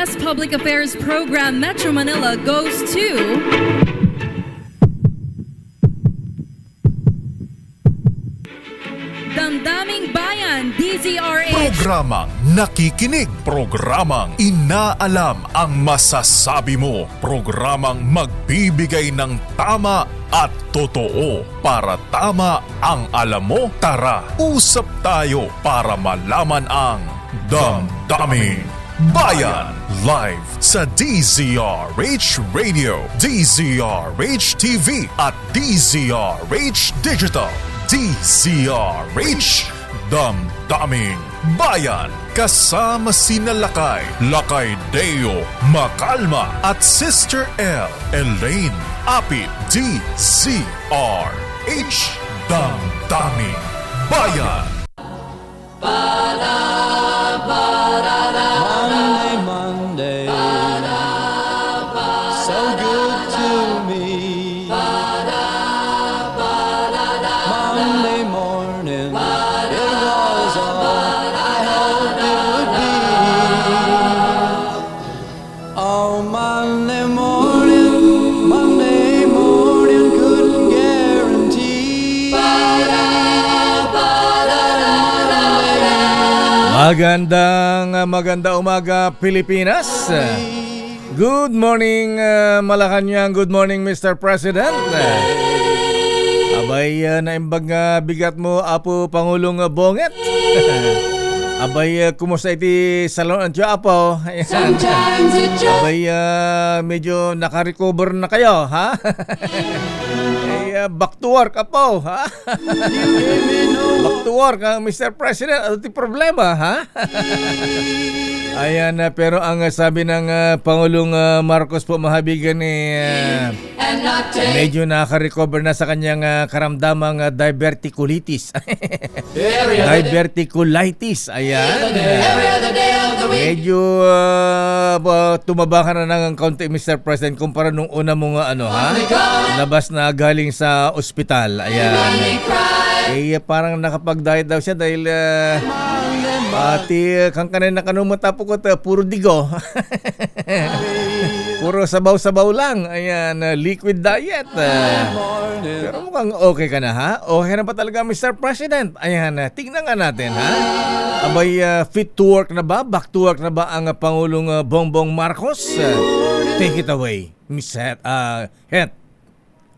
Best Public Affairs Program Metro Manila goes to Damdaming Bayan, DZRH. Programang nakikinig, programang inaalam ang masasabi mo, programang magbibigay ng tama at totoo para tama ang alam mo. Tara, usap tayo para malaman ang Damdaming Bayan. Live sa DZRH Radio, DZRH TV at DZRH Digital. DZRH Damdaming Bayan. Kasama sina Lakay Deo Macalma at Sister L Elaine Apit. DZRH Damdaming Bayan. Monday, so good to me. Monday morning, it was all I hoped it would be. Oh, Monday morning, couldn't guarantee. Magandang umaga, Pilipinas. Good morning, Malacanang. Good morning, Mr. President. Abay, naimbag nga bigat mo, Apo Pangulong Bonget. Abay, kumusta iti salon ang Apo? Abay, medyo nakarecover na kayo, ha? Back to work, Apo, ha? Back to work, Mr. President. Ano ti problema, ha? Ayan, pero ang sabi ng Pangulong Marcos po, mahabigan medyo nakarecover na sa kanyang karamdamang diverticulitis. Diverticulitis, ayan. Medyo tumaba ka na ng kaunti, Mr. President, kumpara nung una mong labas na galing sa ospital. Ayan. Parang nakapag-diet daw siya dahil pati kang kanina kanumatapo ko puro digo. Puro sabaw-sabaw lang. Ayan, liquid diet. Pero mukhang okay ka na, ha? Okay na pa talaga, Mr. President. Ayan, tingnan nga natin, ha? Abay, fit to work na ba? Back to work na ba ang Pangulong Bongbong Marcos? Take it away, Miss Het.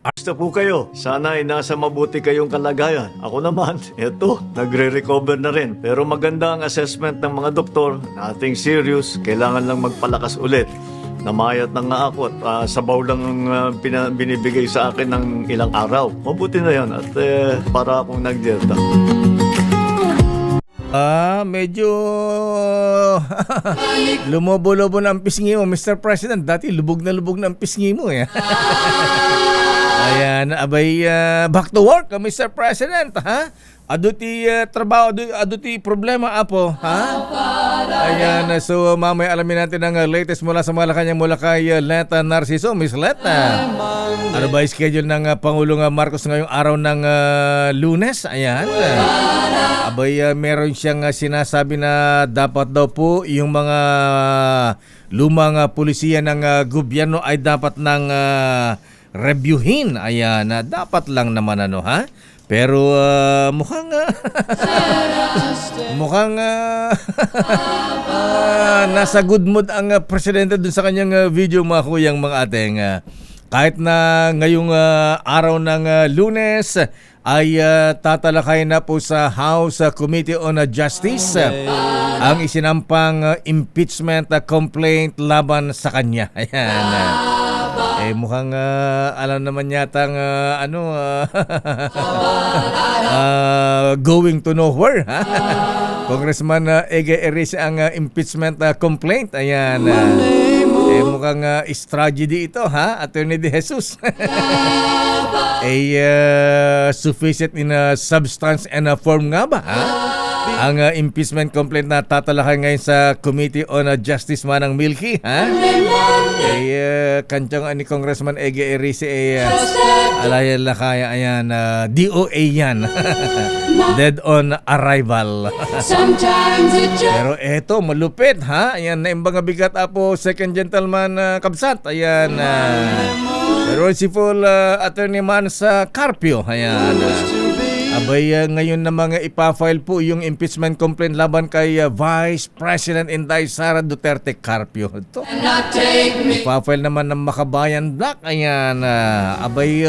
Basta po kayo. Sana ay nasa mabuti kayong kalagayan. Ako naman, eto, nagre-recover na rin. Pero maganda ang assessment ng mga doktor. Nothing serious. Kailangan lang magpalakas ulit. Namayat na nga ako at sabaw lang ang binibigay sa akin ng ilang araw. Mabuti na yan at para akong nag-dieta. Medyo lumobo-lobo na ang pisngi mo, Mr. President. Dati lubog na ang pisngi mo, eh. Ayan, abay, back to work, Mr. President, ha? Aduti trabaho, aduti problema, Apo, ha? Ayan, so mamaya alamin natin ang latest mula sa Malacanang mula kay Leta Narciso. Miss Leta, ano ba yung schedule ng Pangulong Marcos ngayong araw ng Lunes? Ayan, abay, meron siyang sinasabi na dapat daw po yung mga lumang pulisiya ng gobyerno ay dapat ng reviewin. Ayan, dapat lang naman ha? Pero mukhang nasa good mood ang presidente dun sa kanyang video, mga kuyang, mga ating. Kahit na ngayong araw ng Lunes ay tatalakay na po sa House Committee on Justice ang isinampang impeachment complaint laban sa kanya. Ayan. Mukhang alam naman yata going to nowhere, ha? Congressman Ege Eris ang impeachment complaint. Ayan. Mukhang tragedy ito, ha? Attorney De Jesus. Sufficient in substance and form nga ba, ha? ang impeachment complaint na tatalakay ngayon sa Committee on Justice Manang Milky, ha? Kantyang ni Congressman Ege Erisi alayan lakaya, ayan, DOA yan. Dead on arrival. Pero eto, malupit, ha? Ayan, naimbang bigat apo second gentleman Kabsat. Ayan, Merciful Attorney Mansa Carpio. Ayan, abay, ngayon na mga ipafile po yung impeachment complaint laban kay Vice President Inday Sara Duterte Carpio. Ito, ipafile naman ng Makabayan Black. Ayan, abay,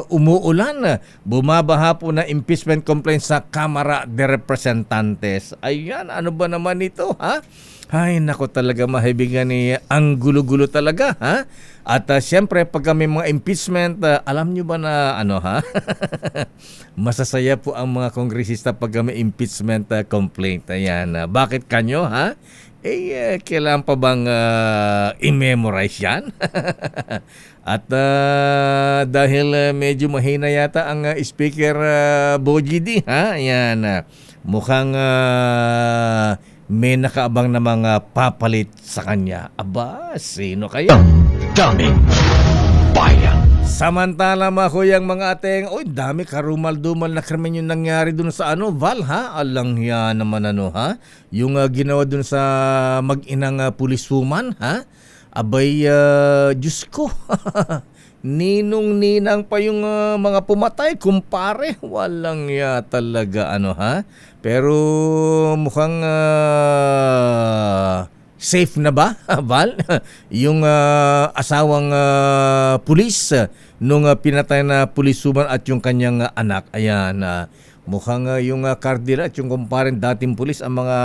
umuulan. Bumabaha po na impeachment complaint sa Kamara de Representantes. Ayan, ano ba naman ito, ha? Ay, nako talaga, mahibigan ni ang gulo-gulo talaga, ha? At siyempre, pag kami mga impeachment, alam nyo ba na ano, ha? Masasaya po ang mga kongresista pag kami impeachment complaint. Ayan, bakit kanyo, ha? Kailangan pa bang i-memorize yan? At dahil medyo mahina yata ang Speaker Bogie D, ha? Ayan, mukhang may nakaabang na mga papalit sa kanya. Aba, sino kaya? Daming Bayan. Samantala, mahuyang mga ateng, oy, dami karumal-dumal na krimen yung nangyari dun sa Val, ha? Alang yan naman, ha? Yung ginawa dun sa mag-inang puliswoman, ha? Abay, Diyos ko, ninong-ninang pa yung mga pumatay, kumpare. Walang ya talaga, ha? Pero mukhang safe na ba, Val? Yung asawang pulis nung pinatay na pulisuman at yung kanyang anak. Ayan, mukhang yung Cardila at yung kumparen dating pulis ang mga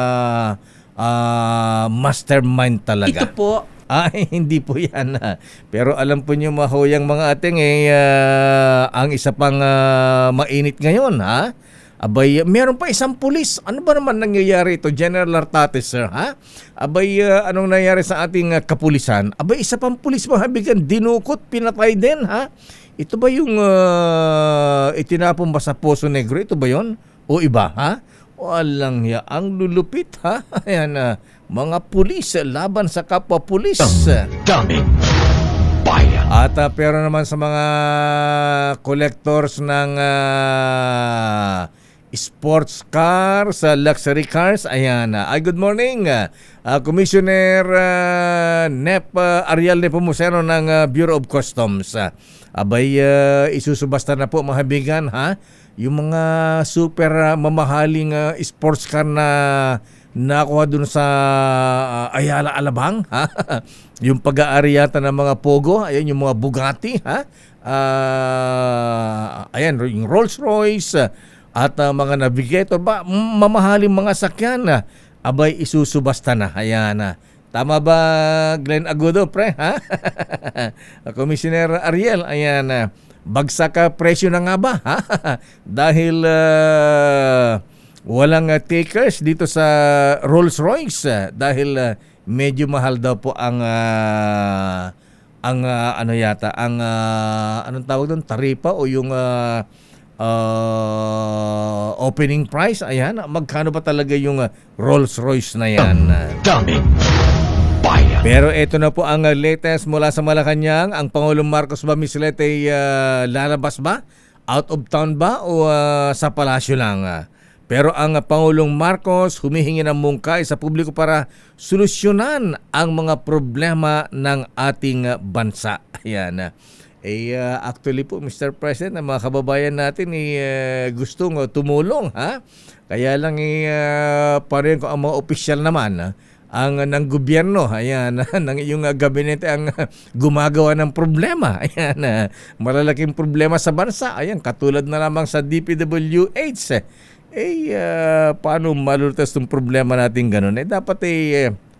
mastermind talaga. Ito po. Ay, hindi po yan. Pero alam po niyo, mahuyang mga ating, ang isa pang mainit ngayon, ha? Abay, meron pa isang pulis. Ano ba naman nangyayari ito, General Artate, sir, ha? Abay, anong nangyayari sa ating kapulisan? Abay, isa pang pulis, mahabigan, dinukot, pinatay din, ha? Ito ba yung itinapon ba sa Poso Negro? Ito ba yon? O iba, ha? Walang ya, ang lulupit, ha? Ayan, mga pulis, laban sa kapwa pulis. Daming Bayan. At pero naman sa mga collectors ng sports cars, luxury cars, ayan. Good morning, Commissioner Nep Ariel Nepomuceno ng Bureau of Customs. Abay, isusubasta na po, mahabigan, ha? Yung mga super mamahaling sports car na nakuha dun sa Ayala Alabang, ha? Yung pag-aari yata ng mga Pogo, ayan, yung mga Bugatti, ha? Ayan, yung Rolls Royce, at mga Navigator, ba, mamahaling mga sakyan, abay, isusubasta na. Ayan, tama ba, Glenn Agudo, pre, ha? Commissioner Ariel, ayan, bagsak presyo na nga ba, ha? Dahil walang takers dito sa Rolls Royce, dahil medyo mahal daw po ang ano yata, ang anong tawag doon, taripa o yung opening price. Ayan, magkano ba talaga yung Rolls Royce na yan? Daming Bayan. Pero ito na po ang latest mula sa Malacanang. Ang Pangulong Marcos ba, Miss Lete, lalabas ba? Out of town ba o sa palasyo lang? Pero ang Pangulong Marcos humihingi ng mungkay sa publiko para solusyonan ang mga problema ng ating bansa. Ayan. Actually po, Mr. President, ang mga kababayan natin gustong tumulong, ha? Kaya lang pareho ko ang mga opisyal naman, ang ng gobyerno, ayan, ng iyong gabinete ang gumagawa ng problema. Ayan, malalaking problema sa bansa. Ayan, katulad na lamang sa DPWH. Paano malulutas itong problema natin ganun? Dapat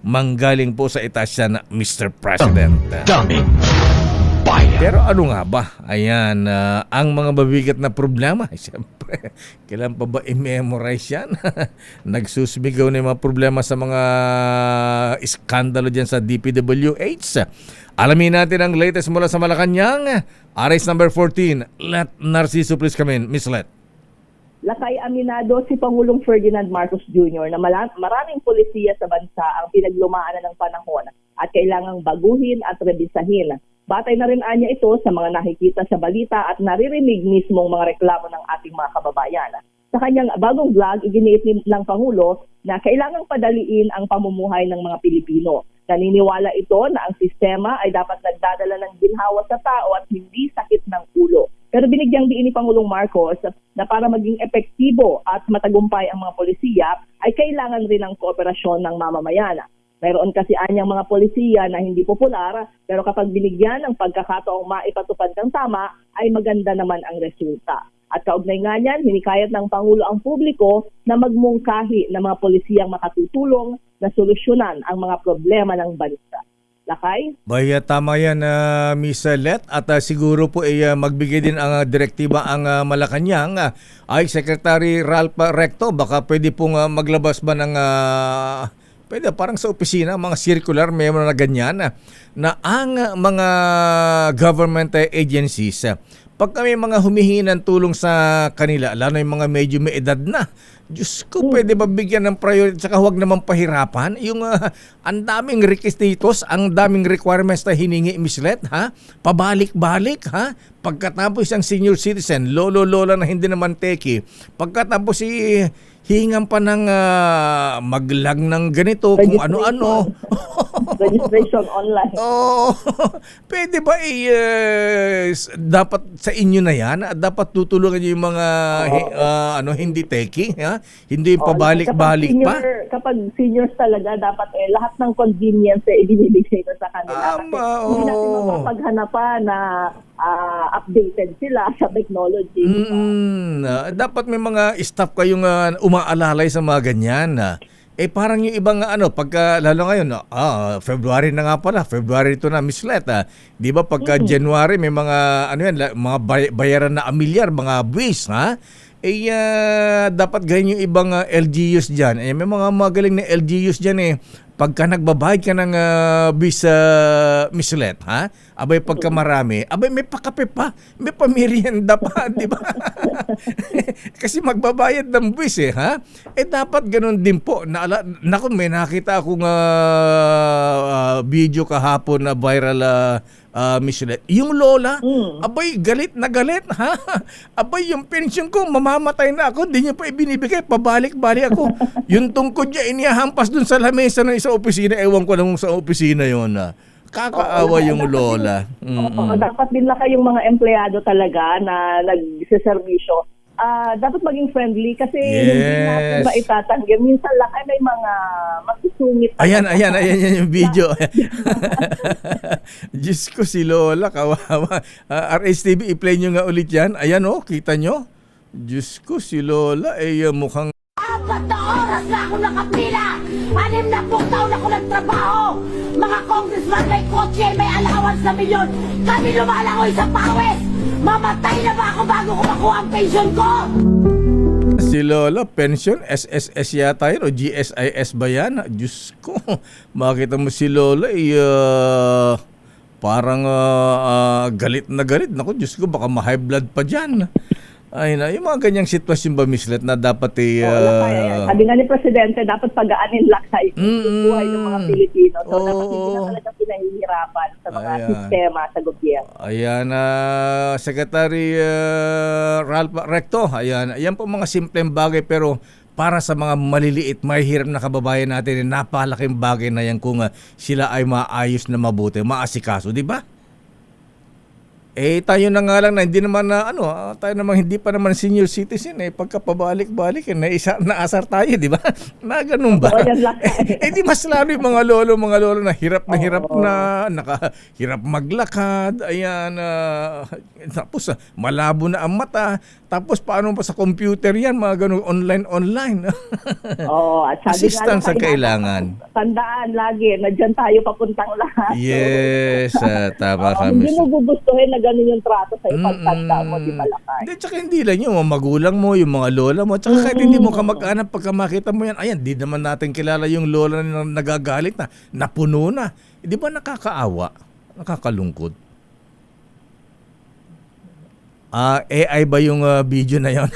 manggaling po sa itasya na Mr. President. Daming Bayan. Pero ano nga ba? Ayan, ang mga mabigat na problema, siyempre, kailan pa ba i-memorize yan? Nagsusumigaw na yung mga problema sa mga iskandalo dyan sa DPWH. Alamin natin ang latest mula sa Malacanang. RS number 14, Let Narciso please come in. Miss Let. Lakay aminado si Pangulong Ferdinand Marcos Jr. na maraming polisiya sa bansa ang pinaglumaan ng panahon at kailangang baguhin at rebisahin. Batay na rin anya ito sa mga nakikita sa balita at naririnig mismong mga reklamo ng ating mga kababayan. Sa kanyang bagong vlog, iginiit ng Pangulo na kailangang padaliin ang pamumuhay ng mga Pilipino. Naniniwala ito na ang sistema ay dapat nagdadala ng ginhawa sa tao at hindi sakit ng ulo. Pero binigyang diin ni Pangulong Marcos na para maging epektibo at matagumpay ang mga polisiya ay kailangan rin ng kooperasyon ng mamamayan. Mayroon kasi anyang mga polisiya na hindi popular pero kapag binigyan ng pagkakataong maipatupad ng tama ay maganda naman ang resulta. At kaugnay nga niyan, hinikayat ng Pangulo ang publiko na magmungkahi ng mga polisiyang makatutulong na solusyonan ang mga problema ng bansa. Lakay? Baya tama yan, Miss Let. At siguro po magbigay din ang direktiba ang Malacanang ay Secretary Ralph Recto. Baka pwede pong maglabas ba ng pwede parang sa opisina, mga circular, may mga ganyan na ang mga government agencies, pag kami mga humihingi ng tulong sa kanila, lalo yung mga medyo may edad na, Diyos ko, pwede ba bigyan ng priority saka huwag naman pahirapan? Yung ang daming requisitos, ang daming requirements na hiningi, Miss Let, ha? Pabalik-balik, ha? Pagkatapos isang senior citizen, lolo-lola na hindi naman teki, pagkatapos hingan pa ng maglag ng ganito, kung ano-ano. Registration online. Oo. Pwede ba dapat sa inyo na yan? Dapat tutulungan niyo yung mga hindi teki, ha? Hindi yung pabalik-balik pa. Kapag seniors talaga, dapat lahat ng convenience ibinibigay ko sa kanila. Hindi natin mapapaghanapan na updated sila sa technology. Dapat may mga staff kayong umaalalay sa mga ganyan. Parang yung ibang pagka lalo ngayon, February na nga pala, February ito na, Miss Let. Di ba pagka January may mga mga bayaran na amilyar, mga buwis, ha? Dapat ganyan yung ibang LGUs dyan. May mga magaling na LGUs dyan pagka nagbabayad ka ng buwis Miss Let, ha? Abay pagka marami, abay may pakape pa, may pamerienda pa, di ba? Kasi magbabayad ng buwis ha? Dapat ganun din po. Naku, may nakita akong video kahapon na viral Miss Let. Yung lola, abay galit na galit, ha? Abay yung pension ko, mamamatay na ako, di niya pa ibinibigay, pabalik-balik ako. Yung tungkod niya, inihahampas dun sa lamesa ng isa opisina, ewan ko namang sa opisina yon. Kakaawa yung lola. Dapat din lang kayong mga empleyado talaga na nagsiservisyo. Dapat maging friendly kasi hindi natin ba itatanggi. Minsan lang ay may mga magsusungit. Ayan yung video. Diyos ko, si lola, kawawa. RSTV, i-play nyo nga ulit yan. Ayan kita nyo. Diyos ko, si lola, mukhang 4 na oras na ako nakapila! 60 taon ako nagtrabaho! Mga congressman may kotse, may allowance na milyon! Kami lumalangoy sa pawis! Mamatay na ba ako bago ko makuha ang pension ko? si lola, pension, SSS yata yun o GSIS ba yan? Diyos ko, makita mo si lola parang galit na galit. Naku, Diyos ko, baka ma-high blood pa dyan. Ay na, yung mga ganyang sitwasyon ba, Miss Let, na dapat sabi nga ni Presidente, dapat pagaanin lakay yung buhay ng mga Pilipino. So, dapat hindi na talaga pinahihirapan sa mga sistema sa gobyerno. Ayan, Secretary Ralph Recto, ayan po mga simpleng bagay pero para sa mga maliliit, mahihirap na kababayan natin, napakalaking bagay na yan kung sila ay maayos na mabuti, maasikaso, di ba? Tayo na nga lang na hindi naman tayo naman hindi pa naman senior citizen pagka pabalik-balik naasar tayo, di ba? Na ganun ba? Di mas lalo yung mga lolo na hirap na hirap maglakad, ayan, tapos malabo na ang mata, tapos paano pa sa computer yan, mga ganun, online. At sabi assistance ang kailangan. Tandaan lagi, nandiyan tayo papuntang lahat. Yes, tama kami. Hindi mo gugustuhin na ganun yung trato sa ipagtanda mo, di malakay. Hindi, tsaka hindi lang yung mga magulang mo, yung mga lola mo, tsaka kahit hindi mo kamag-anak, pagka makita mo yan, ayan, di naman natin kilala yung lola na nagagalit na, napuno na. Di ba nakakaawa? Nakakalungkot. AI ba yung video na yon?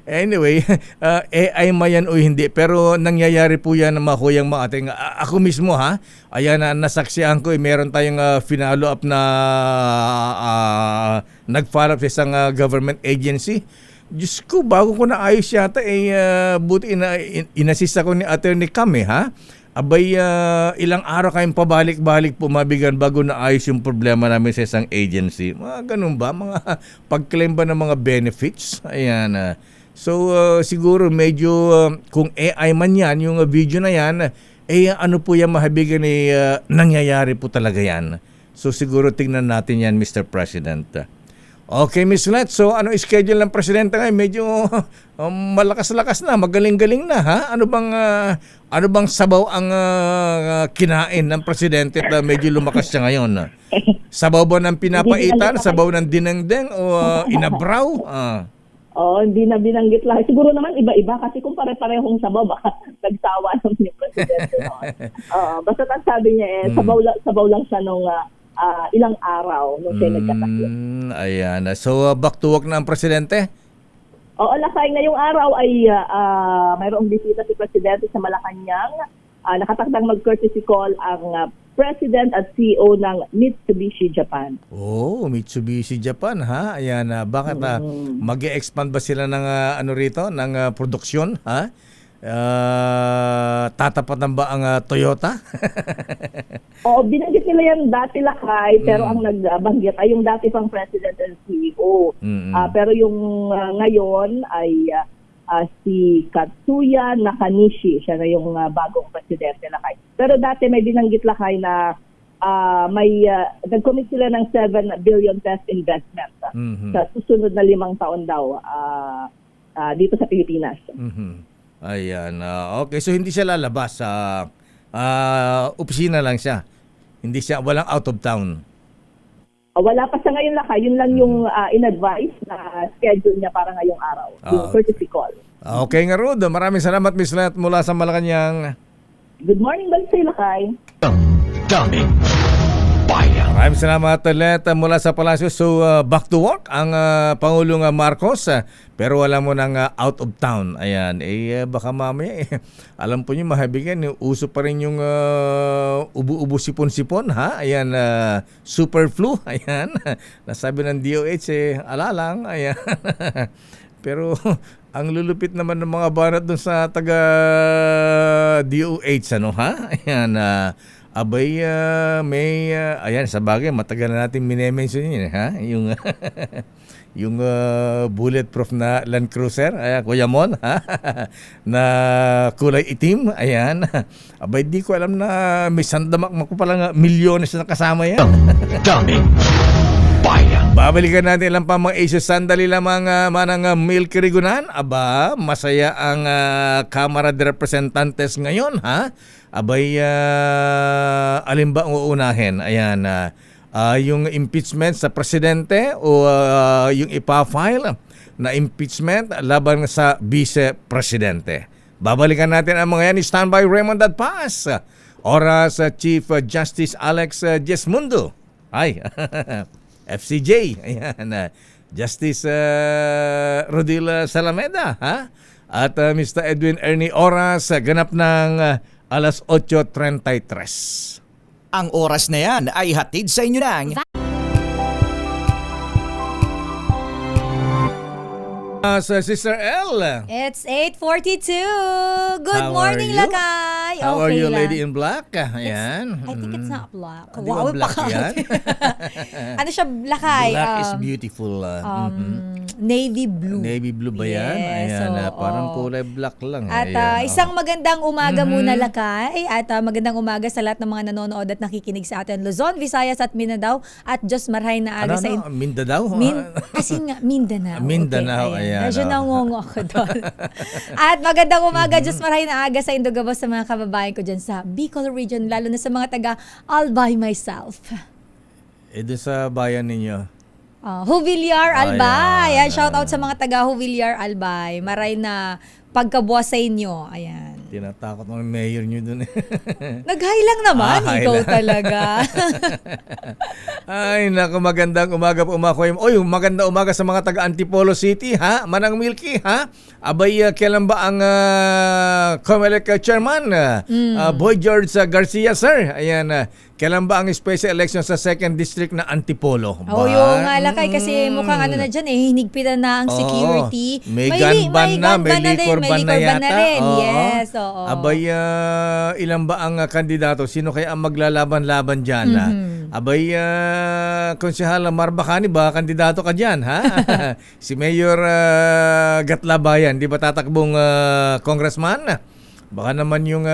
Anyway, AI man yan o hindi, pero nangyayari po yan mga kuyang mga ating, ako mismo ha, ayan na nasaksihan ko, meron tayong finalo up na nag-follow up sa isang government agency. Diyos ko, bago ko naayos yata, buti inassist ako ni Attorney Kame ha. Abay, ilang araw kayong pabalik-balik pumabigan bago naayos yung problema namin sa isang agency. Mga ganun ba? Mga pag-claim ba ng mga benefits? Ayan. So, siguro medyo kung AI man yan, yung video na yan, ano po yan mahabigan nangyayari po talaga yan. So, siguro tingnan natin yan, Mr. President. Okay, Ms. Let. So, ano schedule ng presidente ngayon? Medyo malakas-lakas na, magaling-galing na, ha? Ano bang sabaw ang kinain ng presidente at medyo lumakas siya ngayon? Sabaw ba ng pinapaitan? Sabaw ng dinengdeng o inabraw? Hindi na binanggit lang. Siguro naman iba-iba kasi kung pare-parehong sabaw, baka nagsawa naman yung presidente noon. Basta ang sabi niya, sabaw lang siya nung ilang araw nung siya nagkasakit. Ayan. So, back to work na ang presidente? Oo, lakay. Ngayong araw ay mayroong bisita si Presidente sa Malacanang. Nakatakdang mag-courtesy call ang President at CEO ng Mitsubishi Japan. Oh, Mitsubishi Japan ha. Ayan, bakit mag-e-expand ba sila ng rito, ng produksyon, ha? Tatapatan ba ang Toyota? Oo, binanggit nila yan dati lakay, pero ang nagbanggit ay yung dati pang President and CEO. Pero yung ngayon ay si Katsuya Nakanishi, siya na yung bagong presidente lakay. Pero dati may binanggit lakay na may nag-commit sila ng 7 billion pesos investment sa susunod na 5 taon daw dito sa Pilipinas. Ayan. Okay, so hindi siya lalabas sa opisina lang siya. Hindi siya, walang out of town. Wala pa sa ngayon lakay. Yun lang yung in-advise na schedule niya para ngayong araw. Yung courtesy call. Okay nga, Rod. Maraming salamat, Miss Let, mula sa Malacanang. Good morning, Balisay lakay. Daming bayan. Maraming salamat, Let, mula sa Palasyo. So, back to work ang Pangulong Marcos. Pero wala mo nang out of town. Ayan. Baka mamaya, alam po niyo, mahabigan, uso pa rin yung ubo-ubo sipon-sipon, ha? Ayan, super flu. Ayan. Nasabi ng DOH, alalang. Ayan. Pero, ang lulupit naman ng mga banat dun sa taga DOH, ano, ha? Ayan, abay, ayan, sa bagay, matagal na natin minemention yun, ha? Yung, yung bulletproof na Land Cruiser, ayan, Kuya Mon, ha? Na kulay itim, ayan. Abay, di ko alam na may sandamak mo palang milyones na kasama yan. Daming bayan. Babalikan natin lang pa mga issues. Sandali lamang manang Milky Rigunan. Aba, masaya ang Kamara de Representantes ngayon, ha? Abay, alin ba ang uunahin? Ayan, yung impeachment sa presidente o yung ipa-file na impeachment laban sa vice-presidente. Babalikan natin ang mga yan. Standby Raymond Dadpas. Oras Chief Justice Alex Jesmundo. Ay, FCJ. Ayan, Justice Rodil Salameda. Ha? At Mr. Edwin Ernie Oras, ganap ng alas 8:33. Ang oras na yan ay hatid sa inyo ng Sa Sister L. It's 8:42. Good How morning, are you? Lakay. How are Okay you, lang. Lady in Black? Ayan. I think it's not black. Di ba black yan? Ano siya, Lakay? Black is beautiful. Navy blue. Navy blue ba yan? Yes, Ayan, so, parang kulay black lang. At Ayan, isang magandang umaga muna, Lakay. At magandang umaga sa lahat ng mga nanonood at nakikinig sa atin. Luzon, Visayas at Mindanao. At Diyos marhay na aga sa Mindanao? kasi nga, Mindanao. Mindanao, okay, ayan. Medyo nangongo ako doon. At magandang umaga, Diyos marhay na aga sa Indogabo sa mga kababayan ko dyan sa Bicol region, lalo na sa mga taga All by Myself. Doon sa bayan ninyo. Huvillar, Albay. Ayan. Shout out sa mga taga Huvillar, Albay. Maray na pagkabuwas sa inyo. Ayan. Tinatakot mo yung mayor nyo dun. Nag-high lang naman, Ah, high ikaw lang. talaga. Ay, naku, magandang umaga po umakoy. Oy, magandang umaga sa mga taga Antipolo City, ha? Manang Milky, ha? Abay, kailan ba ang COMELEC chairman? Boy George Garcia, sir. Ayan, kailan ba ang special election sa 2nd District na Antipolo? Oo, yung nga lakay kasi mukhang ano na dyan hinigpitan na ang security. May gun ban na, may liquor ban na yata. rin. Oo. Yes, oo. Abay, ilan ba ang kandidato? Sino kaya ang maglalaban-laban dyan? Abay, Konsyehal Marbacani ba? Kandidato ka dyan, ha? Si Mayor Gatlabayan, di ba tatakbong congressman? Baka naman yung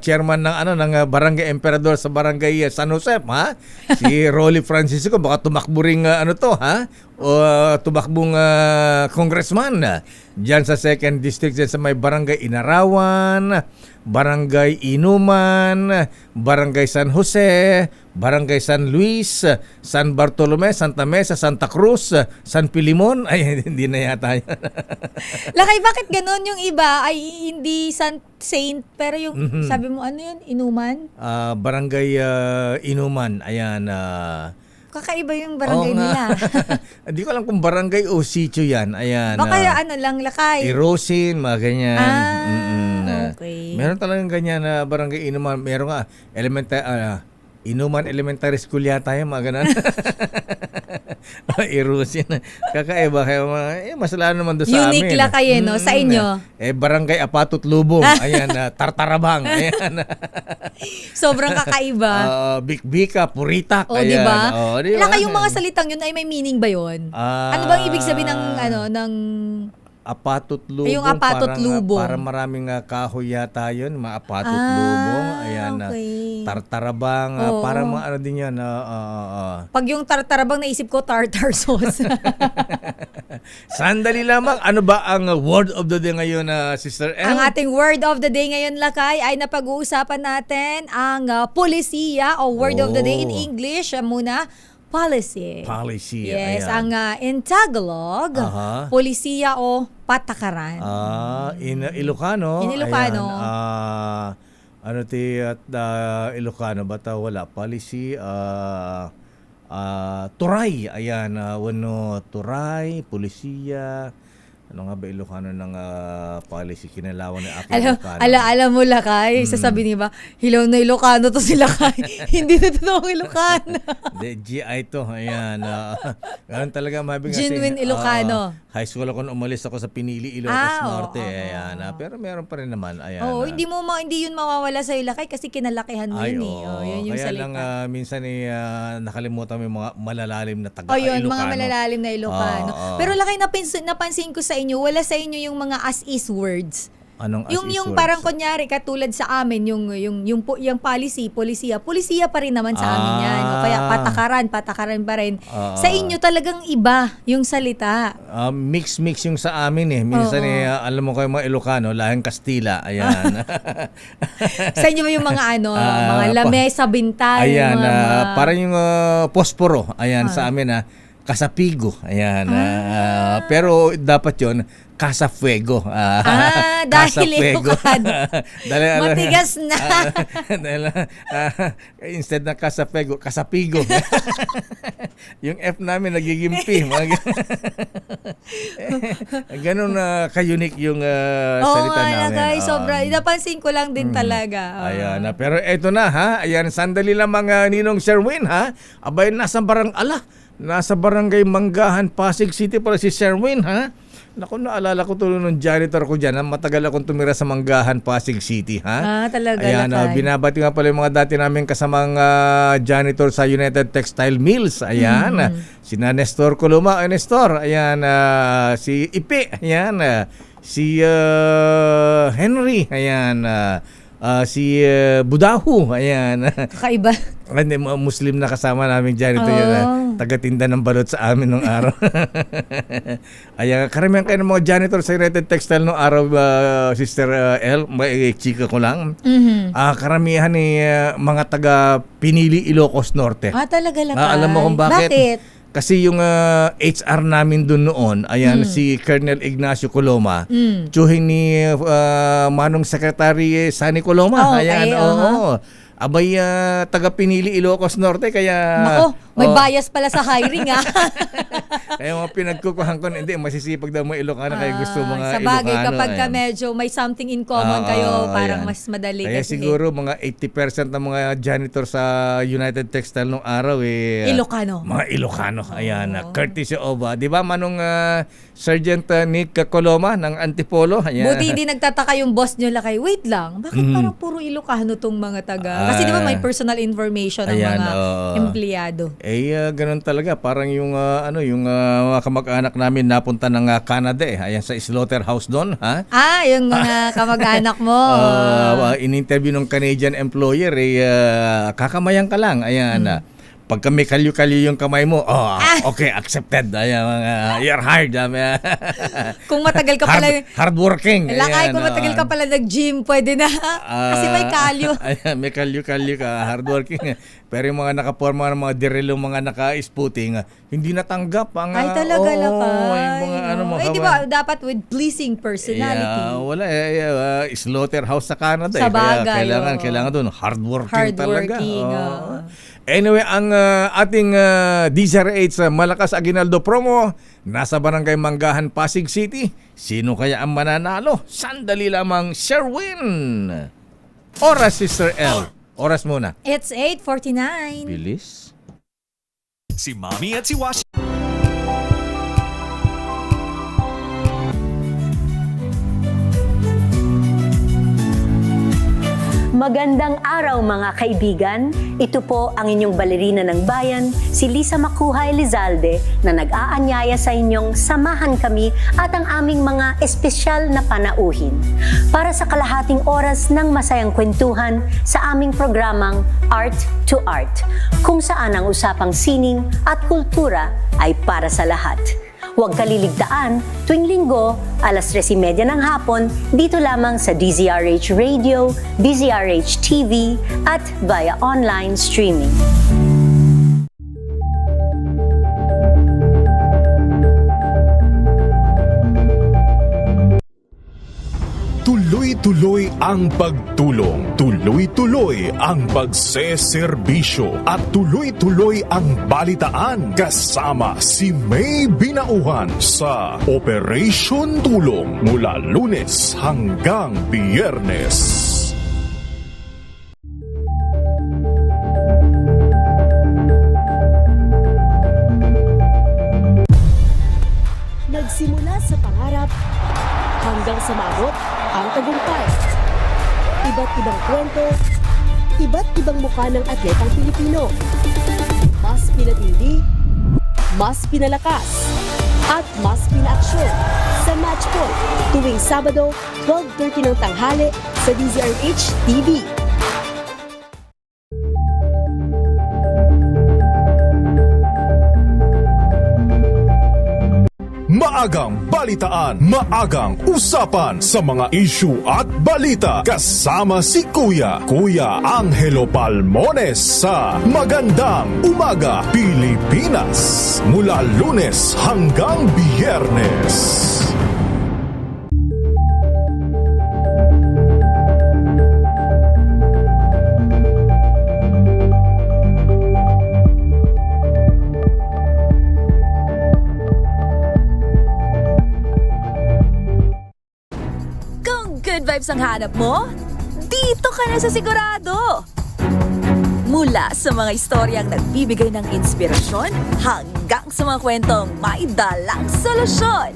chairman ng Barangay Emperador sa Barangay San Josep, ha? Si Rolly Francisco, baka tumakbo ring ha? O tumakbong congressman diyan sa 2nd District dyan sa may Barangay Inarawan, Barangay Inuman, Barangay San Jose, Barangay San Luis, San Bartolome, Santa Mesa, Santa Cruz, San Pilimon. Ay, hindi na yata yan. Lakay, bakit ganun yung iba ay hindi Saint, pero yung sabi mo ano yun, Inuman? Barangay Inuman, ayan. Kakaiba yung barangay Oo nga. nila. Hindi ko alam kung barangay o sitio yan. Ayan. Baka ano lang, lakay. Erosin, mga ganyan. Okay. Meron talagang ganyan na barangay Inuman. Meron nga, Inuman Elementary School yata yung mga ganun. Erosin. Kakaiba. Kaya masalanan naman doon sa amin. Unique lakay no, sa inyo. Barangay Apatot Lubong. Ayan, Tartarabang. Ayan. Sobrang kakaiba. Bikbika, Puritak. O, ayan. di ba? Diba? Lakay yung mga salitang yun ay may meaning ba yun? Ano bang ibig sabihin ng Apatot Lubong. Yung Apatot Lubong. Para maraming kahoy yata yun. Mga Apatot Lubong. Ayan. Okay. Tartarabang. Oo. Para mga ano din yan. Pag yung tartarabang naisip ko, tartar sauce. Sandali lamang. Ano ba ang word of the day ngayon, Sister M? Ang ating word of the day ngayon, lakay, ay napag-uusapan natin ang polisiya o word of the day in English. Muna, policy. Policy. Yes, ayan. ang in Tagalog, Aha. polisiya o patakaran. In Ilocano. In Ilocano. Ayan, ano ti at Ilocano bata wala policy turay ayan wano turay polisiya ano nga ba Ilocano ng policy kinalawan ng aking Ilocano. Alam mo lakay, sasabi ni ba, hilaw na Ilocano to sila kay. Hindi na totoong Ilocano. De, GI to, ayan. Ganun talaga mabing Genuine Ilocano. High school ako nung umalis ako sa Pinili, Ilocos Norte. Ayan. Pero meron pa rin naman. Ayan. Oo, hindi yun mawawala sa lakay kasi kinalakihan mo yun eh. Oh, yun yung kaya salita. lang minsan nakalimutan mo yung mga malalalim na taga O yun, Ilocano. mga malalalim na Ilocano. Pero lakay napansin ko sa inyo, wala sa inyo yung mga as-is words. Anong Yung parang kunyari katulad sa amin yung policy, polisiya pa rin naman sa amin yan. O kaya patakaran pa rin. Sa inyo talagang iba yung salita. Mix yung sa amin eh. Minsan alam mo kayo mga Ilocano, lahing Kastila. Ayan. Sa inyo ba yung mga mga lamesa, bintay, Ayan, mga parang yung posporo. Ayan, sa amin kasapigo. Ayan. Pero dapat yon kasafuego. dahil Ilocano. Dahil, Matigas na. dahil, instead na kasafuego, kasapigo. Yung F namin nagiging P. Ganun ka-unique yung salita namin. Okay, sobra. Napansin ko lang din talaga. Ayan na. Pero eto na ha. Ayan, sandali lamang Ninong Sherwin ha. Abay, nasa Barangay Manggahan, Pasig City para si Sherwin ha. Naku, naalala ko tuloy nung janitor ko dyan. Matagal akong tumira sa Manggahan, Pasig City ha. Talaga. Ayan, binabati nga pala yung mga dati namin kasamang janitor sa United Textile Mills. Ayan, sina Nestor Coloma. Nestor, ayan, si Ipe. Ayan, si Henry. Ayan, si Budahu. Ayan. Kakaiba. Hindi, Muslim na kasama namin dyan. Ito yun, taga-tinda ng balot sa amin nung araw. Ayan, karamihan kayo ng mga janitor sa United Textile nung araw, Sister L, may chika ko lang. Karamihan ni mga taga Pinili, Ilocos Norte. Talaga lang. Alam mo kung bakit? Bakit? Kasi yung HR namin dun noon, ayan, si Colonel Ignacio Coloma, tsuhin ni Manong Secretary Sunny Coloma. Oh, Ayan, okay, oo. Abay, taga-Pinili, Ilocos Norte, kaya... Nako, may bias pala sa hiring ah. Kaya mga pinagkukuhan ko, hindi, masisipag daw mga Ilocano, kaya gusto mga Sa bagay, Ilocano. kapag ka ayan. medyo may something in common kayo, parang ayan. mas madali. Kaya kasi siguro mga 80% ng mga janitor sa United Textile nung araw Ilocano. Mga Ilocano. Ayan, courtesy of, di ba manong Sergeant Nick Coloma ng Antipolo? Ayan. Buti hindi nagtataka yung boss nyo lakay, wait lang, bakit parang puro Ilocano tong mga taga? Kasi di ba may personal information ng Ayan, mga oo. empleyado. Ganun talaga. Parang yung mga kamag-anak namin napunta ng Canada Ayan sa slaughterhouse doon, ha? Yung mga kamag-anak mo. In-interview ng Canadian employer, kakamayan ka lang. Ayan. Pagka may kalyo-kalyo yung kamay mo, okay, accepted. Ayan, you're hired. Kung matagal ka pala, hardworking. lakay, kung matagal ka pala nag-gym, pwede na. Kasi may kalyo. Ayan, may kalyo-kalyo ka, hardworking. Pero yung mga nakaporma ng mga dirilong mga naka-isputing, hindi natanggap ang... Ay, talaga lakay. yung mga mga di ba, dapat with pleasing personality. Wala slaughterhouse sa Canada. Sa Kaya bagay, kailangan doon hardworking talaga. Hardworking, Anyway, ang ating DZRH Malakas Aguinaldo promo nasa Barangay Manggahan, Pasig City. Sino kaya ang mananalo? Sandali lamang, Sherwin. Oras, Sister L. Oras muna. It's 8:49. Bilis. Si Mommy at si Wash. Magandang araw mga kaibigan. Ito po ang inyong balerina ng bayan, si Lisa Makuha Elizalde, na nag-aanyaya sa inyong samahan kami at ang aming mga espesyal na panauhin para sa kalahating oras ng masayang kwentuhan sa aming programang Art to Art, kung saan ang usapang sining at kultura ay para sa lahat. Huwag kaliligtaan, tuwing linggo, alas 3:30 ng hapon, dito lamang sa DZRH Radio, DZRH TV, at via online streaming. Tuloy-tuloy ang pagtulong, tuloy-tuloy ang pagseserbisyo at tuloy-tuloy ang balitaan kasama si May Binauhan sa Operation Tulong mula Lunes hanggang Biyernes. Nagsimula sa pangarap hanggang sa maabot ang tagumpay. Iba't ibang kwento, iba't ibang mukha ng atletang Pilipino. Mas pinatindi, mas pinalakas, at mas pinaaksyon sa Match Point tuwing Sabado, 12:30 ng tanghali sa DZRH TV. Maagang balitaan, maagang usapan sa mga issue at balita kasama si Kuya Angelo Palmones sa Magandang Umaga Pilipinas mula Lunes hanggang Biyernes. Good vibes ang hanap mo? Dito ka na sa sigurado! Mula sa mga istoryang nagbibigay ng inspirasyon hanggang sa mga kwentong may dalang solusyon.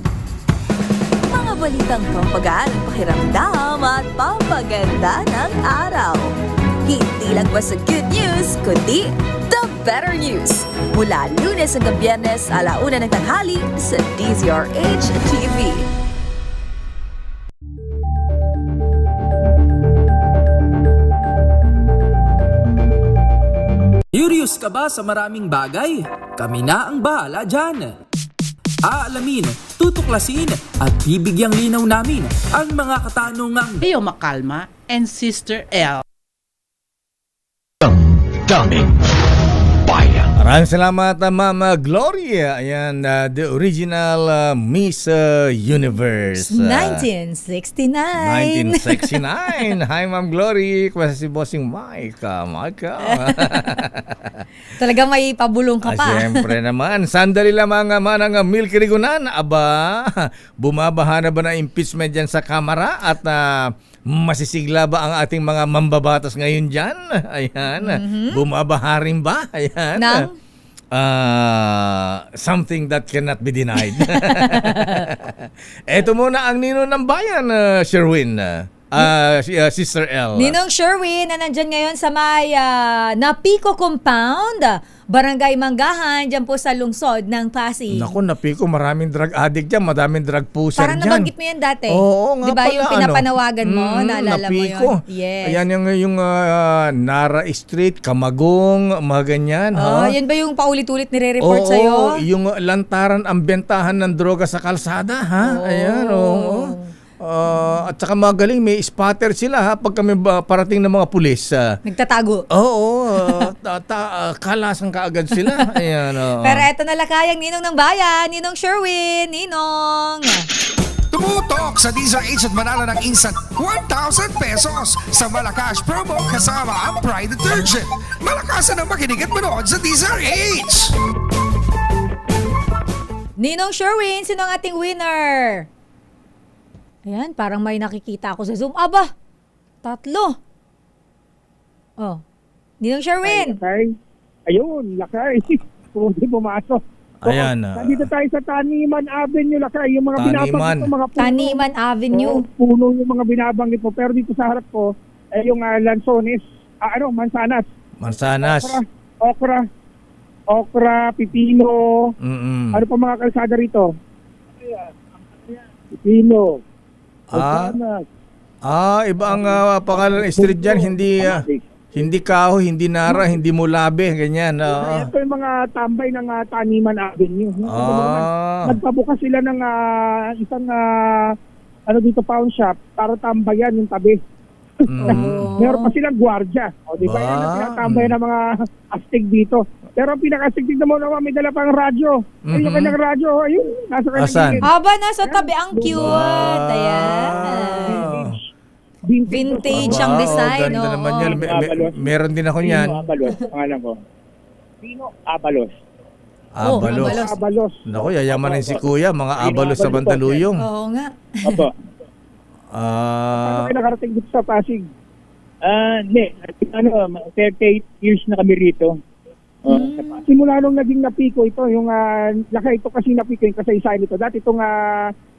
Mga balitang pampagaan ang pakiramdam at pampaganda ng araw. Hindi lang ba sa good news, kundi the better news. Mula Lunes hanggang Biyernes, 1:00 ng tanghali sa DZRH TV. Curious ka ba sa maraming bagay? Kami na ang bahala dyan. Aalamin, tutuklasin at bibigyang linaw namin ang mga katanungang Leo Makalma and Sister L. Daming bayan. Maraming salamat, Mama Gloria. Ayan, the original Miss Universe. 1969. 1969. Hi, Ma'am Glory. Kumusta si Bossing Mike? Talagang may pabulong ka pa. Siyempre naman. Sandali lamang manang Milky Rigunan. Aba, bumabaha na ba na impeachment dyan sa Kamara? At masisigla ba ang ating mga mambabatas ngayon dyan? Ayan. Bumabaha rin ba? Ayan. Something that cannot be denied. Ito muna ang Nino ng Bayan, Sherwin. Sister L. Ninong Sherwin na nandyan ngayon sa may Napico Compound, Barangay Manggahan, dyan po sa lungsod ng Pasig. Naku, Napico, maraming drug addict dyan, madaming drug pusher Parang dyan. nabanggit mo yan dati. Oo nga diba, pala. yung pinapanawagan mo, naalala Napico. mo yun? Yes. Ayan yung Nara Street, Kamagong, mga ganyan. Yan ba yung paulit-ulit nire-report Oo, sa'yo? yung lantaran ang bentahan ng droga sa kalsada, ha? Ayan, oo. At saka magaling, may spotter sila ha pag kami parating ng mga pulis. Nagtatago. Oo, kalasan kaagad sila. Ayan, Pero eto na lakayang Ninong ng Bayan, Ninong Sherwin, Ninong. Tumutok sa DZRH at manalo ng instant 1,000 pesos sa Malakas promo kasama ang Pride Detergent. Malakasan ang makinig at manood sa DZRH! Ninong Sherwin, sino ang ating winner? Ayan, parang may nakikita ako sa Zoom. Aba, 3. Oh. Ninong Sherwin. Ayun, lakay. Hindi pumasok. Ayan. Nandito tayo sa Taniman Avenue, lakay. Yung mga binabanggit ko, mga puno. Taniman Avenue. Puno yung mga binabanggit mo. Pero dito sa harap ko, yung lansones, mansanas. Mansanas. Okra, pipino. Ano pa mga kalsada rito? Pipino. Iba ang pangalan ng street dyan. Hindi kahoy, hindi nara, hindi mulabe, ganyan. Ito yung mga tambay ng Taniman Avenue. Nagpabukas sila ng isang pawn shop para tambayan yung tabi. Meron pa silang gwardya. O, di ba yan ang pinatambay ng mga astig dito. Pero ang pinaka-astig mo naman, may dala pang radyo. Ay, yung kanyang radyo, ayun, nasa kanyang gilid. Aba, nasa tabi. Ang cute. Ayan. Vintage ang design. Ganda naman yan. Meron din ako yan. Pino Abalos, pangalan ko. Pino Abalos. Abalos. Naku, yayamanin si Kuya. Mga Abalos sa Bandaluyong. Oo nga. Opo. Paano kayo nakarating dito sa Pasig? Hindi. 38 years na kami rito. Simula nung naging Napico ito, yung lakay ito kasi Napico yung kasaysayan ito. Dati itong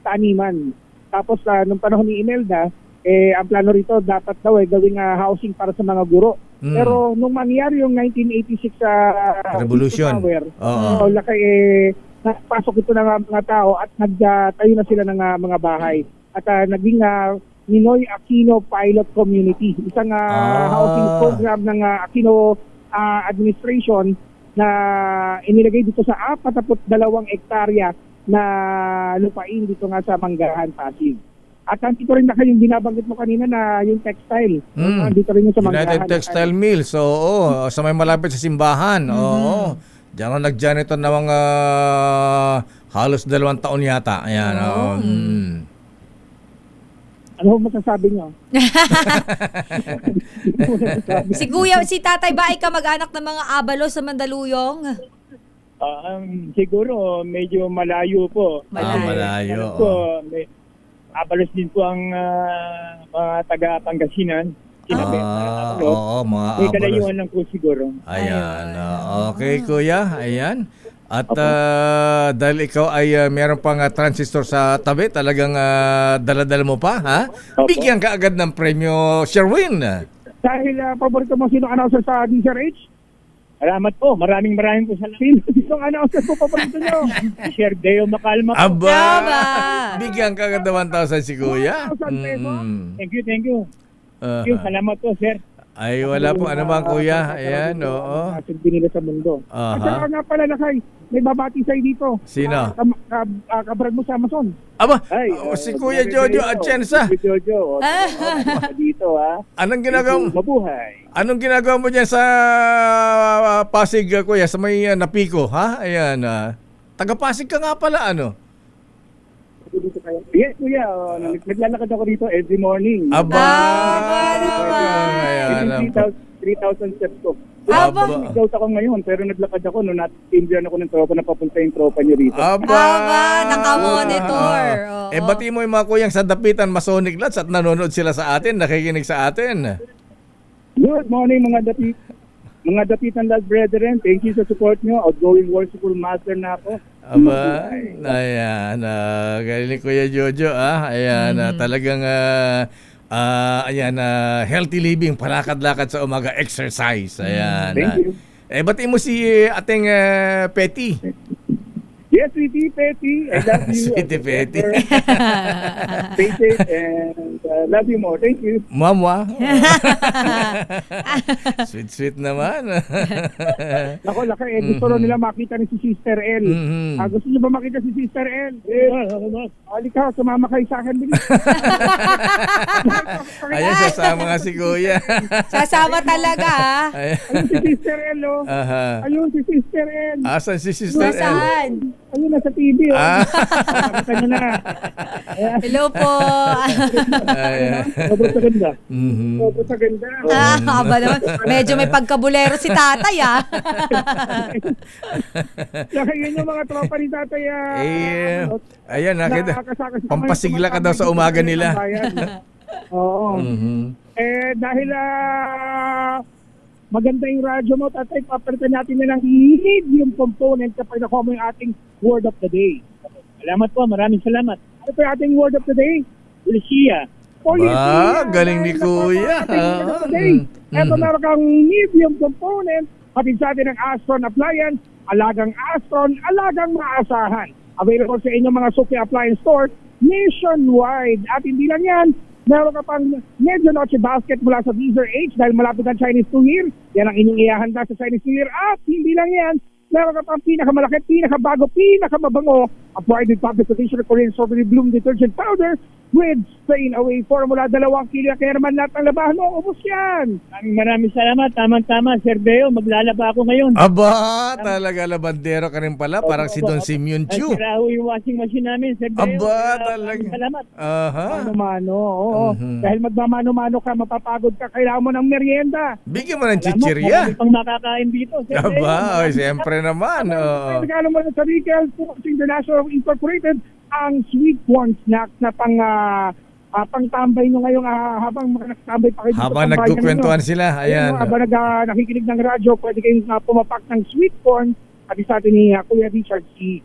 Taniman. Tapos nung panahon ni Imelda, ang plano rito dapat daw gawing housing para sa mga guro. Pero nung mangyari yung 1986 Revolution. Lakay napasok ito ng mga tao at nagtayo na sila ng mga bahay. At naging Ninoy Aquino Pilot Community. Isang housing program ng Aquino administration na inilagay dito sa 42 hektarya na lupain dito nga sa Manggahan, Pasig. At dito rin na kayong binabanggit mo kanina na yung textile. Dito rin yung sa Manggahan. United Textile Mills, oo. Sa may malapit sa simbahan, oo. Diyan ako nag-janitor na mga halos 2 taon yata. Ayan, Ano masasabi nyo? Si Kuya, si Tatay ba ay kamag-anak ng mga Abalos sa Mandaluyong? Siguro medyo malayo po. Malayo. Abalos din po ang mga taga Pangasinan. Mga may kalayuan lang po siguro. Ayan. Okay, Kuya. Ayan. At dahil ikaw ay meron pang transistor sa tabi, talagang dala-dala mo pa, ha? Bigyan ka agad ng premyo, Sherwin. Dahil paborito mo sino announcer sa DZRH? Salamat po. Maraming po sa Sino announcer po paborito nyo? Sir Deo Macalma po. Aba! Bigyan ka agad ng 1,000 si Kuya. 1,000 pesos. Thank you. Salamat po, sir. Ay, wala po. Ano bang kuya? Ayan, oo. Silbi nila sa mundo. At Aha. saka nga pala, Lakay, may babati sa'yo dito. Sino? Kabrad mo sa Amazon. Aba, Ay, si Kuya Jojo Atienza. Si Jojo. Dito, ha. Anong ginagawa? Mabuhay. Anong ginagawa mo dyan sa Pasig, kuya? Sa may Napiko, ha? Ayan. Taga-Pasig ka nga pala, ano? Yes, kuya. Naglalakad ako dito every morning. Aba! Ayan. 3,000 steps ko. Aba! Nag-out ako ngayon, pero naglakad ako nung nat-timbian ako ng tropa na papunta yung tropa niyo dito. Aba! Nakamonitor. Bati mo yung mga kuyang sa Dapitan Masonic Lads at nanonood sila sa atin, nakikinig sa atin. Good morning, mga Dapitan Lads brethren. Thank you sa support nyo. Outgoing worshipful master na ako. Aba, ayan, galing Kuya Jojo, ayan, talagang, ayan, healthy living, palakad-lakad sa umaga, exercise, ayan. Thank you. Bati mo si ating Petty. Yes, sweetie, Petty. I love you. Sweetie Petty. Stay safe and love you more. Thank you. Mama. Sweet naman. Ako, Lakay, gusto rin nila makita ni si Sister L. Gusto niyo ba makita si Sister L? Halika, sumama kayo sa akin. Ayan, sasama nga si Kuya. Sasama talaga, ha? Ayun si Sister L, oh. Ayun si Sister L. Asan si Sister L? Saan? Ayun, nasa TV, oh. Nakita niyo na. Hello po. Sobrang sa ganda. Sobrang sa ganda. Aba naman. Medyo may pagkabulero si tatay, ha? Kaya yun yung mga tropa ni tatay. Ayan, pampasigla ka daw sa umaga nila. Oo. Dahil maganda yung radyo mo, tatay, papalitan natin na ng medium component kapag nakuha mo yung ating word of the day. Salamat po, maraming salamat. Ano po yung ating word of the day? Lucia. Galing ni Kuya. Eto, meron kang medium component, hatid sa atin ng Astron Appliance, alagang Astron, alagang maasahan. Available sa inyong mga Suki Appliance Store nationwide. At hindi lang yan, meron ka pang Medyo Noche Basket mula sa Deezer H dahil malapit ang Chinese New Year. Yan ang inyong ihahanda sa Chinese New Year. At hindi lang yan, meron ka pang pinakamalaki, pinakabago, pinakamabango Applied Public Conditioner Korean Strawberry Bloom Detergent Powder with Stain Away Formula. 2 kilo. Kaya naman lahat ng labahan mo, ubos yan. Maraming salamat. Tama-tama, Sir Beo. Maglalaba ako ngayon. Aba, talaga labandero ka rin pala. Parang si Don Simeon Chu. Sira ho yung washing machine namin, Sir Beo. Aba, talaga. Salamat. Aha. Mano-mano, oo. Dahil magmamano-mano ka, mapapagod ka, kailangan mo ng merienda. Bigyan mo ng chichirya. Alam mo, pang makakain dito, Sir Beo. Aba, siyempre naman. Regalo mo sa Retail Foods International Incorporated ang sweet corn snacks na pangtambay nyo ngayong habang nakatambay pa kayo. Habang nagkukwentuhan sila, ayan. Habang nakikinig ng radyo, pwede kayong pumapak ng sweet corn at sa atin ni Kuya Richard C.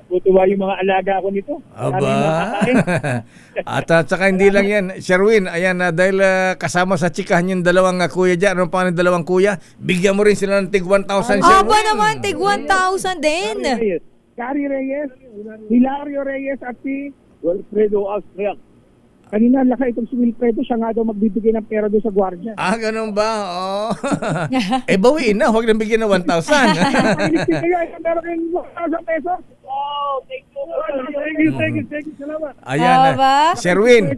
Tutuwa yung mga alaga ko nito. Aba. At saka hindi lang yan, Sherwin, ayan, dahil kasama sa chikahan yung dalawang kuya dyan, ano pa ng dalawang kuya, bigyan mo rin sila ng tig 1,000, Sherwin. Aba naman, tig 1,000 din. Gary Reyes, Hilario Reyes at si Wilfredo Austriac. Kanina Lakay itong si Wilfredo, siya nga daw magbibigay ng pera doon sa gwardiya. Ganun ba? Oh. Bawiin na, huwag nang bigyan ng 1,000. Meron kayong 1,000 pesos? Oh, thank you. Thank you. Salamat. Ayan. Sherwin,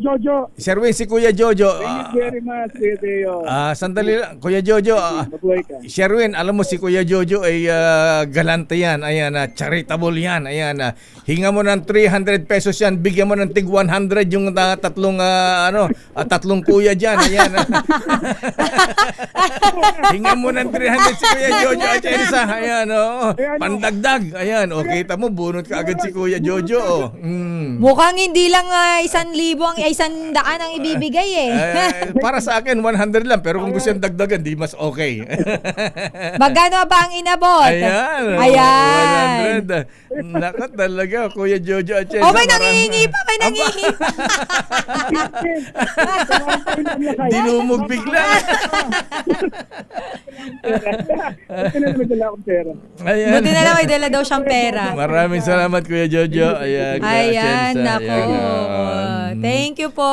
si Kuya Jojo. Thank you very much, Teo. Sandali lang, Kuya Jojo. Sherwin, alam mo si Kuya Jojo ay galante yan. Ayan, charitable yan. Ayan, hinga mo ng 300 pesos yan, bigyan mo ng tig 100 yung tatlong kuya dyan. Ayan. Hinga mo ng 300 si Kuya Jojo at Elsa. Ayan, pandagdag. Ayan, kita mo, bunot ka agad si Kuya Jojo. Mukhang hindi lang 1,100 ang ibibigay eh. Para sa akin, 100 lang. Pero kung gusto yung dagdagan, di mas okay. Magkano ba ang inabot? Ayan. 100. Naku, talaga, Kuya Jojo at Chesa. May nangihingi pa. Dinumog bigla. Buti na may dala akong pera. Ayan. Buti na lang may dala daw siyang pera. Maraming salamat, Kuya Jojo. Ayan, Ayan, Atienza. nako. Thank you po.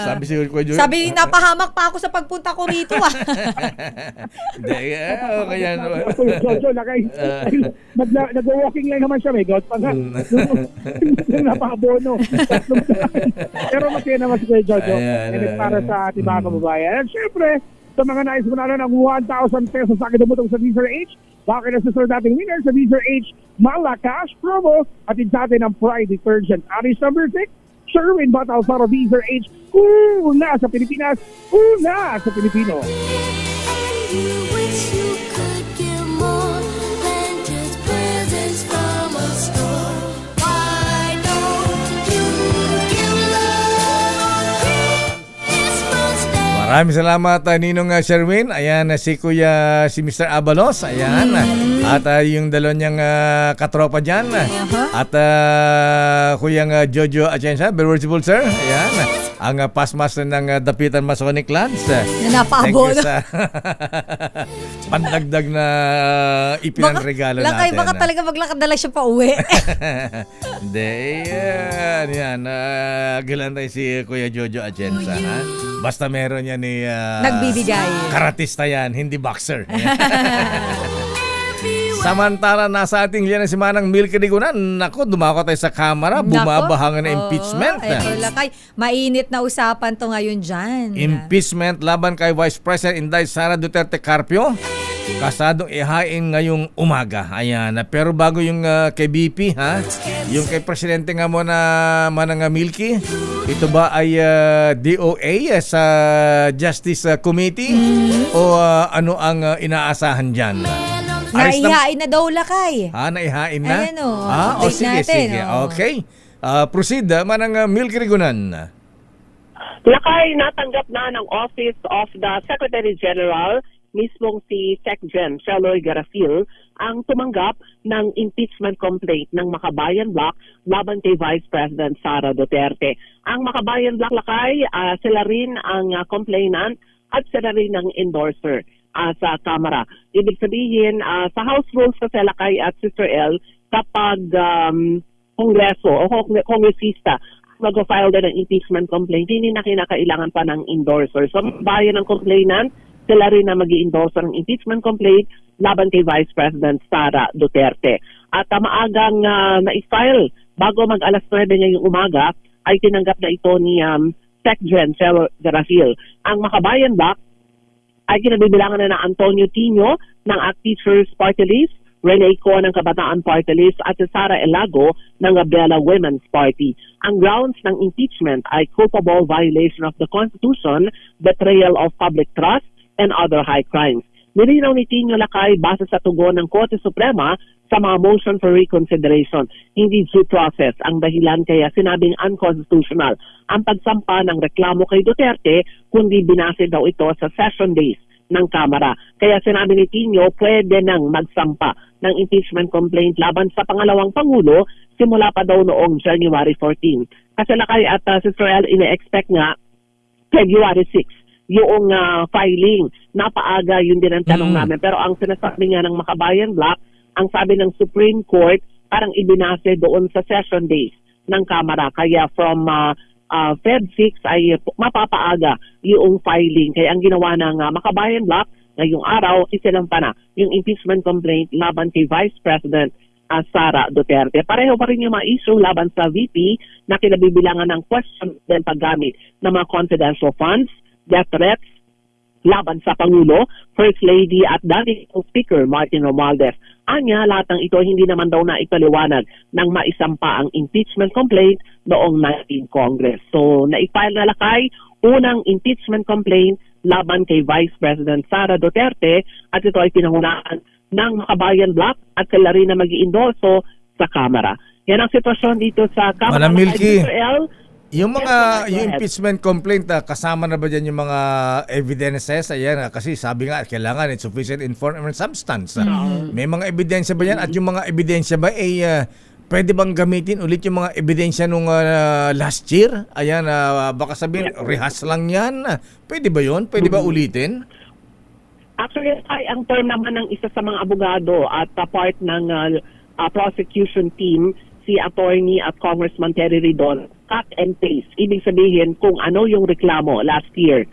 Sabi si Kuya Jojo. Sabi, napahamak pa ako sa pagpunta ko rito ah. Hindi, kaya Jojo, nag-walking lang naman siya, may gout pa nga. Nung napakabono. Pero masaya naman si Kuya Jojo. And para sa ating mga kababayan. And syempre, sa mga nais mo na ng 1,000 pesos sa akin dumutong sa Deezer H, baka na susunod nating winner sa Deezer H Malacash promo at sa atin ang Pride Detergent. Aris number 6, Sherwin Batal para Deezer H. Una sa Pilipinas, una sa Pilipino. Maraming salamat Ninong Sherwin. Ayan si Kuya si Mr. Abalos. Ayan. At yung dalawa niyang katropa diyan. At Kuyang Jojo Atienza, very worshipful sir. Ayan. Ang past master ng Dapitan Masonic Lands. Thank you sa pandagdag na ipinang regalo natin. Baka talaga maglakad na lang siya pa uwi. Hindi. Yan. Gilan tayo si Kuya Jojo Atienza. Basta meron yan ni nagbibigay. Karatista yan, hindi boxer. Samantala, nasa ating liyan si Manang Milky Rigunan. Naku, dumako tayo sa kamera. Bumabahangan na impeachment. Eto lakay, mainit na usapan to ngayon dyan. Impeachment laban kay Vice President Inday Sara Duterte Carpio. Kasadong ihain ngayong umaga. Ayan. Pero bago yung kay BP, yung kay Presidente nga mo na Manang Milky, ito ba ay DOA sa Justice Committee o ano ang inaasahan dyan? Naihain na daw lakay. Naihain na? Ayan o. Sige, natin, sige. Okay. Proceed, Manang Milky Rigunan. Lakay, natanggap na ng Office of the Secretary General mismong si SecGen Cheloy Garafil ang tumanggap ng impeachment complaint ng Makabayan Bloc laban kay Vice President Sara Duterte. Ang Makabayan Bloc lakay, sila rin ang complainant at sila rin ang endorser sa Kamara. Ibig sabihin, sa House Rules kasi lakay at Sister L, kapag Kongreso o Kongresista mag-file din ng impeachment complaint, hindi na kinakailangan pa ng endorser. So, bayan ng complainant, sila rin na mag-i-endorse ng impeachment complaint laban kay Vice President Sara Duterte. At maagang na-file bago mag-alas 9 ngayong umaga ay tinanggap na ito ni SecGen Cheloy Garafil. Ang Makabayan Bloc ay kinabibilangan na ng Antonio Tino ng ACT Teachers Party List, Rene Co ng Kabataan Party List at si Sara Elago ng Abdela Women's Party. Ang grounds ng impeachment ay culpable violation of the Constitution, betrayal of public trust, and other high crimes. Nilinaw ni Tino lakay base sa tugon ng Korte Suprema sa mga motion for reconsideration. Hindi due process ang dahilan kaya sinabing unconstitutional ang pagsampa ng reklamo kay Duterte, kundi binase daw ito sa session days ng Kamara. Kaya sinabi ni Tino pwede nang magsampa ng impeachment complaint laban sa pangalawang Pangulo simula pa daw noong January 14. Kasi lakay at Sister L, ine-expect nga February 6 yung filing. Napaaga, yun din ang tanong namin. Pero ang sinasabi nga ng Makabayan Bloc, ang sabi ng Supreme Court, parang ibinase doon sa session days ng Kamara. Kaya from Feb 6 ay mapapaaga yung filing. Kaya ang ginawa ng Makabayan Bloc ngayong araw, isinampa na yung impeachment complaint laban kay Vice President Sara Duterte. Pareho pa rin yung mga issue laban sa VP na kinabibilangan ng question ng paggamit ng mga confidential funds, death threats, laban sa Pangulo, First Lady at dating Speaker Martin Romualdez. Anya, lahat ng ito hindi naman daw na ipaliwanag ng maisampa ang impeachment complaint noong 19 Congress. So, naipile na lakay unang impeachment complaint laban kay Vice President Sara Duterte at ito ay pinangunahan ng Makabayan Bloc at sila rin na mag-i-endorso sa Kamara. Yan ang sitwasyon dito sa Kamara. Madam Milky, yung mga yung impeachment complaint, kasama na ba dyan yung mga evidences? Ayan, kasi sabi nga, kailangan it's sufficient in form and substance. May mga ebidensya ba yan? At yung mga ebidensya ba, pwede bang gamitin ulit yung mga ebidensya nung last year? Ayan, baka sabihin, rehas lang yan. Pwede ba yun? Pwede ba ulitin? Actually, ay ang term naman ng isa sa mga abogado at part ng prosecution team, si Attorney at Congressman Terry Ridon, cut and paste. Ibig sabihin kung ano yung reklamo last year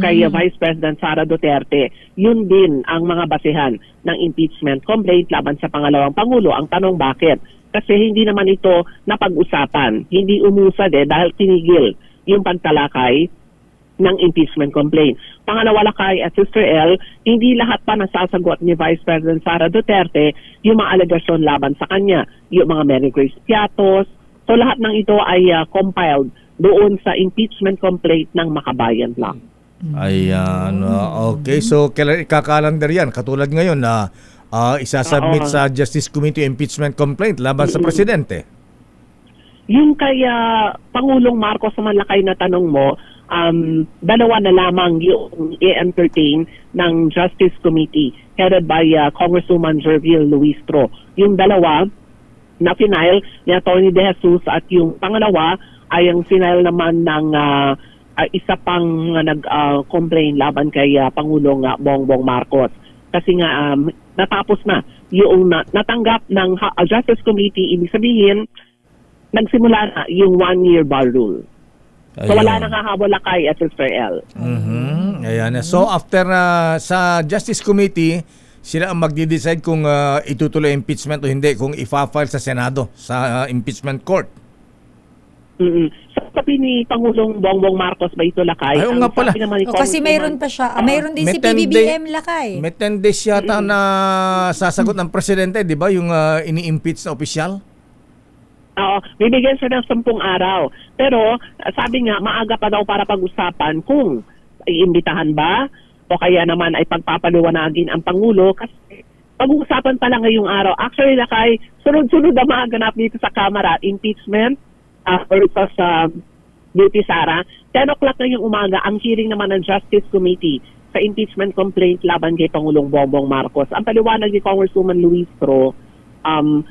kay Vice President Sara Duterte, yun din ang mga basehan ng impeachment complaint laban sa pangalawang Pangulo. Ang tanong bakit? Kasi hindi naman ito napag-usapan. Hindi umusad dahil tinigil yung pagtalakay ng impeachment complaint. Pangalawa lakay at Sister L, hindi lahat pa nasasagot ni Vice President Sara Duterte yung mga alegasyon laban sa kanya. Yung mga Mary Grace Piatos. So lahat ng ito ay compiled doon sa impeachment complaint ng Makabayan lang. Ayan. Okay, so kailan ikakalandar yan? Katulad ngayon na isasubmit sa Justice Committee impeachment complaint laban sa Presidente. Yung kay Pangulong Marcos sa malakay na tanong mo, dalawa na lamang yung i-entertain ng Justice Committee headed by Congresswoman Jervil Luistro. Yung dalawa na final ni Atty. De Jesus at yung pangalawa ay ang final naman ng isa pang nag-complain laban kay Pangulong Bongbong Marcos. Kasi nga natapos na yung natanggap ng Justice Committee, ibig sabihin nagsimula na yung 1-year bar rule. So wala nang hahabol lakay at Sister L. Ayan. So after sa Justice Committee, sila ang magde-decide kung itutuloy impeachment o hindi, kung ifa-file sa Senado, sa impeachment court. So sabi ni Pangulong Bongbong Marcos ba ito lakay? Ayaw nga pala. Kasi mayroon pa siya. Mayroon din si PBBM lakay. May 10 days yata na sasagot ng Presidente, di ba? Yung ini-impeach na opisyal. Oo, bibigyan siya ng 10 araw. Pero sabi nga, maaga pa daw para pag-usapan kung iimbitahan ba o kaya naman ay pagpapaliwanagin ang Pangulo kasi pag-uusapan pa lang ngayong araw. Actually, lakay, sunod-sunod na maganap dito sa Kamara, impeachment versus Duty Sara. 10 o'clock na yung umaga, ang hearing naman ng Justice Committee sa impeachment complaint laban kay Pangulong Bongbong Marcos. Ang paliwanag ni Congresswoman Luistro,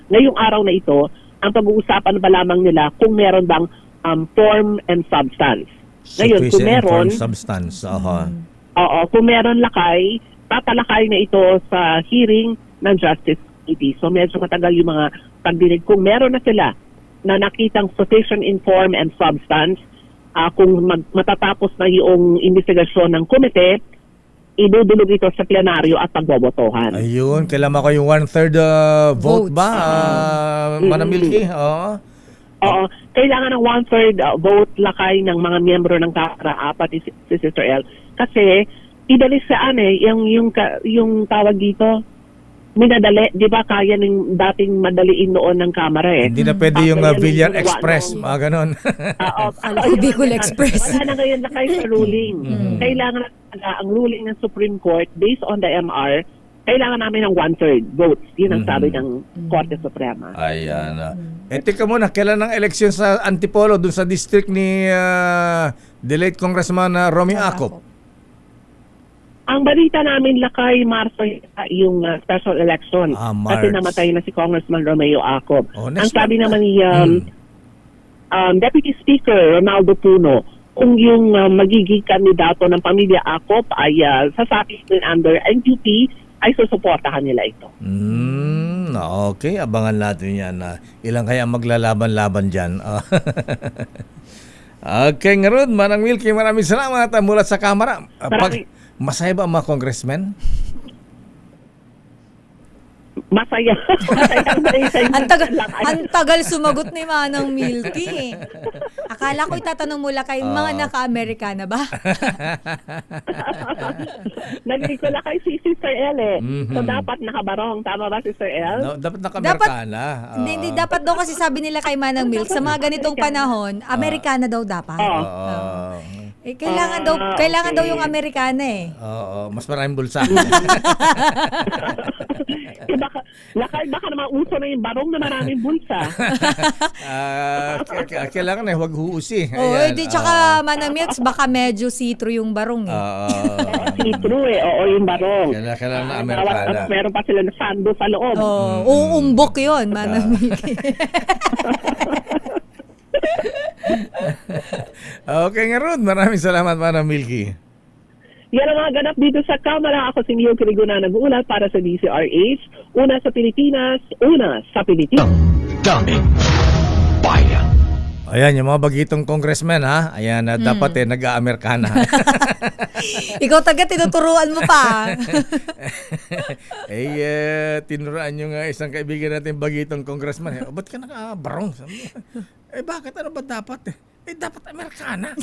ngayong araw na ito, ang pag-uusapan ba lamang nila kung meron bang form and substance. Ngayon, kung meron, substance. oo, kung meron lakay, tatalakay na ito sa hearing ng Justice Committee. So medyo matagal yung mga pagdinig. Kung meron na sila na nakitang sufficient in form and substance, kung matatapos na yung investigasyon ng komite, idudulog ito sa plenaryo at pagbobotohan. Ayun, kailangan ko yung 1/3 vote ba, Manamilki? Oo, kailangan ng 1/3 vote lakay ng mga miyembro ng Kamara, pati si Sister L. Kasi, idalisaan yung tawag dito, minadali, di ba kaya ng dating madaliin noon ng Kamara Hindi na pwede yung Villar Express, mga ganon. Bicol Express. Wala na ngayon lakay sa ruling. Kailangan ang ruling ng Supreme Court based on the MR, kailangan namin ng 1/3 votes. Yun ang sabi ng Korte Suprema. Ayan. Teka muna, kailan ang eleksyon sa Antipolo dun sa district ni the late Congressman Romeo Acop? Ang balita namin lakay Marso yung special election. Kasi namatay na si Congressman Romeo Acop. Ang sabi naman ni Deputy Speaker Ronaldo Puno, kung yung magiging kandidato ng pamilya Acop ay sasabi under NUP, ay susuportahan nila ito. Okay, abangan natin yan. Ilang kaya maglalaban-laban dyan. Okay, ngayon, Manang Milky, maraming salamat mula sa Kamara. Masaya ba ang mga congressmen? Masaya. Ang tagal sumagot ni Manang Milky. Akala ko itatanong mula kay mga naka-Amerikana ba? Narinig ko lang kay si Sister L So dapat nakabarong. Tama ba, Sister L? No, dapat naka-Amerikana. Hindi, dapat daw kasi sabi nila kay Manang Milk, sa mga ganitong panahon, Amerikana daw dapat. Kailangan daw yung Amerikana Oo, mas maraming bulsa. Baka naman uso na yung barong na maraming bulsa. Kailangan huwag huusi. Tsaka Manang Milk, baka medyo see-through yung barong See-through oo, yung barong. Kailangan na Amerikana. Meron pa sila na sando sa loob. Uumbok yun, Manang Milk. Okay nga Rod, maraming salamat Manang Milky. Yan ang mga ganap dito sa Kamara. Ako si Mio Kiriguna nag-uulat para sa DCRH. Una sa Pilipinas, una sa Pilipinas. Daming bayan. Ayan, yung mga bagitong congressman ha. Ayan, dapat nag-Aamerikana. Ikaw taga tinuturuan mo pa. Tinuruan yung isang kaibigan natin bagitong congressman. Ba't ka naka-barong? Bakit? Ano ba dapat? Dapat Amerikana.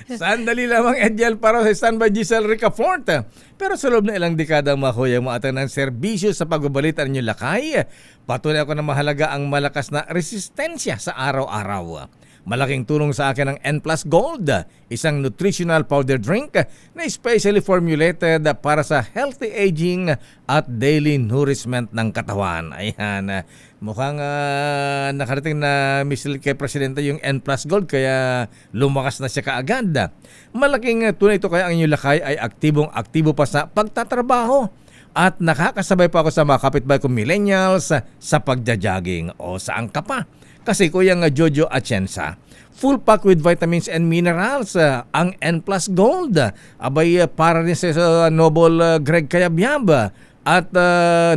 Sandali lamang, Ediel, para sa standby Giselle Ricafort. Pero sa loob ng ilang dekada, mga kuya, maatan ng serbisyo sa pagbabalita ng lakay. Patuloy ako na mahalaga ang malakas na resistensya sa araw-araw. Malaking tulong sa akin ang N Plus Gold, isang nutritional powder drink na specially formulated para sa healthy aging at daily nourishment ng katawan. Ayan, mukhang nakarating na misil kay Presidente yung N Plus Gold kaya lumakas na siya kaagad. Malaking tunay ito kaya ang inyong lakay ay aktibong-aktibo pa sa pagtatrabaho. At nakakasabay pa ako sa mga kapitbahay kong millennials sa pagja-jogging. O saan ka pa? Kasi Kuyang Jojo Atienza, full pack with vitamins and minerals, ang N Plus Gold. Abay para rin sa Noble Greg Cayabyab at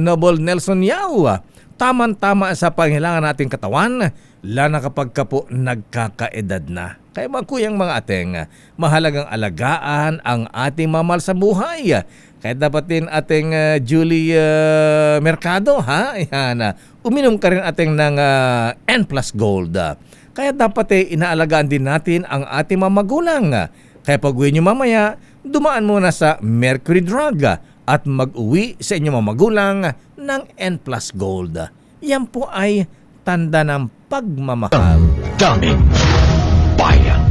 Noble Nelson Yao. Tama-tama sa pangailangan nating katawan, lalo na kapag ka po nagkakaedad na. Kaya mga kuyang mga ating, mahalagang alagaan ang ating mamahal sa buhay. Kaya dapat din ating Julie Mercado, ha? Ayan, uminom ka rin ating ng N Plus Gold. Kaya dapat inaalagaan din natin ang ating mga magulang. Kaya pag uwi nyo mamaya, dumaan muna sa Mercury Drug at mag-uwi sa inyong mga magulang ng N Plus Gold. Yan po ay tanda ng pagmamahal. Daming bayan.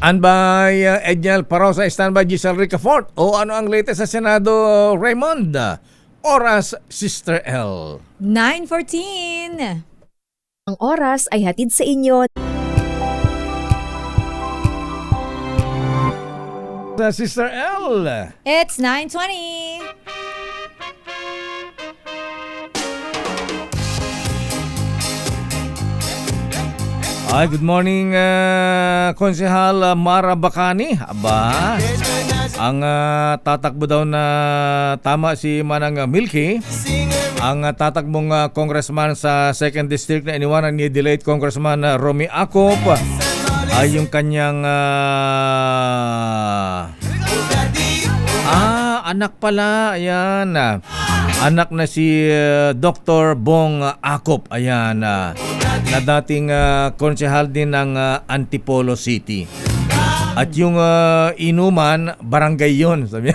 And by Ediel Parosa, standby Giselle Ricafort. O ano ang latest sa Senado, Raymond? Oras, Sister L. 9:14. Ang oras ay hatid sa inyo. Sa Sister L. It's 9:20. Ay, good morning, Konsehal Mara Bacani. Aba, ang tatakbo daw na tama si Manang Milky. Ang tatakbong congressman sa 2nd District na iniwanan ni delayed Congressman Romy Acop ay yung kanyang anak pala. Ayan, anak na si Dr. Bong Acop. Ayan, na dating konsehal din ng Antipolo City. At yung inuman, barangay yun. Sabi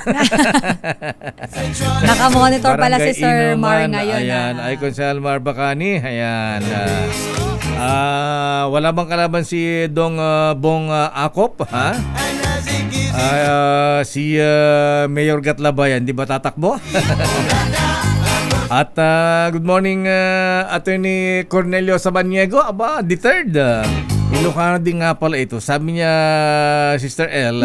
Nakamonitor pala si Sir Mar Inuman, ngayon. Ayan, ay Konsehal Mar Bacani. Ayan. Wala bang kalaban si Dong Bong Acop? Ha? Si Mayor Gatlabayan, di ba tatakbo? At good morning, Attorney Cornelio Sabaniego. Aba, deterred. Ilocano din nga pala ito. Sabi niya, Sister L,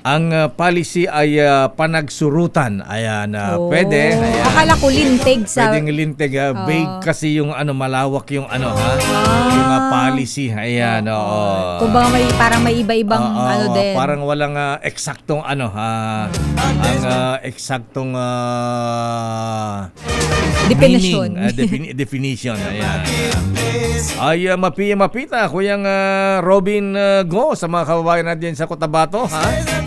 ang policy ay panagsurutan. Ayan, pwede. Ayan. Akala ko lintig sa... Pwedeng lintig. Vague kasi yung malawak yung yung policy. Ayan, oo. Kung baka parang may iba-ibang din. Parang walang eksaktong ang eksaktong definition. Definition. Ayan. Ay mapita Kuyang Robin Go sa mga kababayan natin sa Cotabato, ha?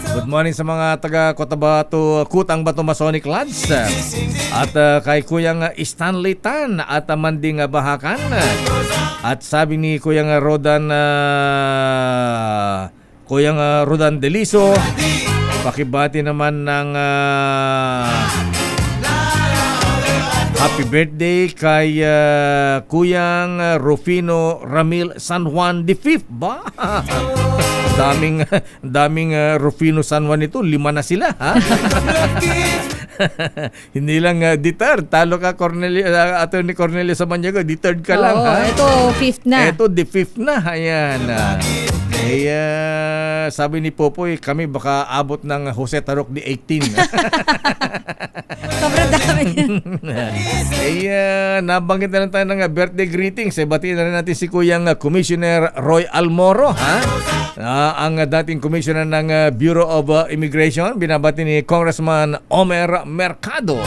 Good morning sa mga taga Cotabato, Kutang Bato Masonic Lads. At kay Kuyang Stanley Tan at Manding Bahakan. At sabi ni Kuyang Rodan Deliso, pakibati naman ng happy birthday kay Kuyang Rufino Ramil San Juan V. Ba? daming Rufino San Juan ito. 5 na sila, ha? Hindi lang deterred. Talo ka, Attorney Cornelio Sabaniego. Deterred ka lang, ha? Ito, 5th na. Ito, the 5th na. Ayan. sabi ni Popoy, kami baka abot ng Jose Tarok di 18. Sobrang dami. Nabanggit na lang tayo ng birthday greetings. Batiin na rin natin si Kuyang Commissioner Roy Almoro, ang dating commissioner ng Bureau of Immigration. Binabati ni Congressman Omer Mercado.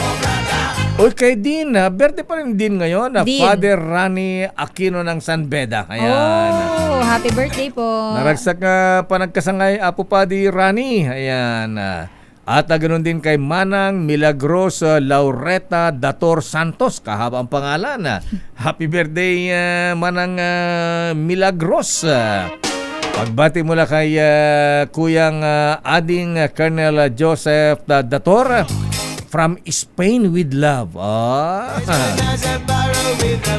Okay, Din, birthday pa rin din ngayon, Din. Father Rani Aquino ng San Beda. Ayan. Oh, happy birthday po. Naragsak nga panagkasangay Apo Padi Rani. Ayan. At ganoon din kay Manang Milagros Laureta Dator Santos. Kahaba ang pangalan. Happy birthday, Manang Milagros. Pagbati mula kay Kuyang Ading Colonel Joseph Dator from Spain with love.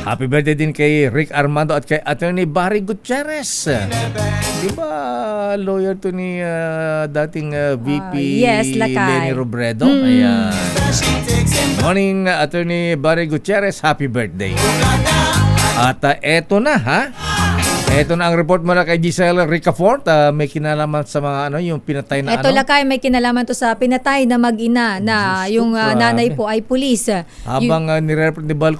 Happy birthday din kay Rick Armando at kay Attorney Barry Gutierrez. Di ba lawyer to ni dating VP yes, Lakay. Lenny Robredo? Ayan. Morning, Attorney Barry Gutierrez. Happy birthday. At eto na, Ito na ang report mula kay Giselle Ricafort. May kinalaman sa mga yung pinatay na Ito Lakay, may kinalaman to sa pinatay na mag-ina na yung nanay po ay pulis. Habang nire-report ni Val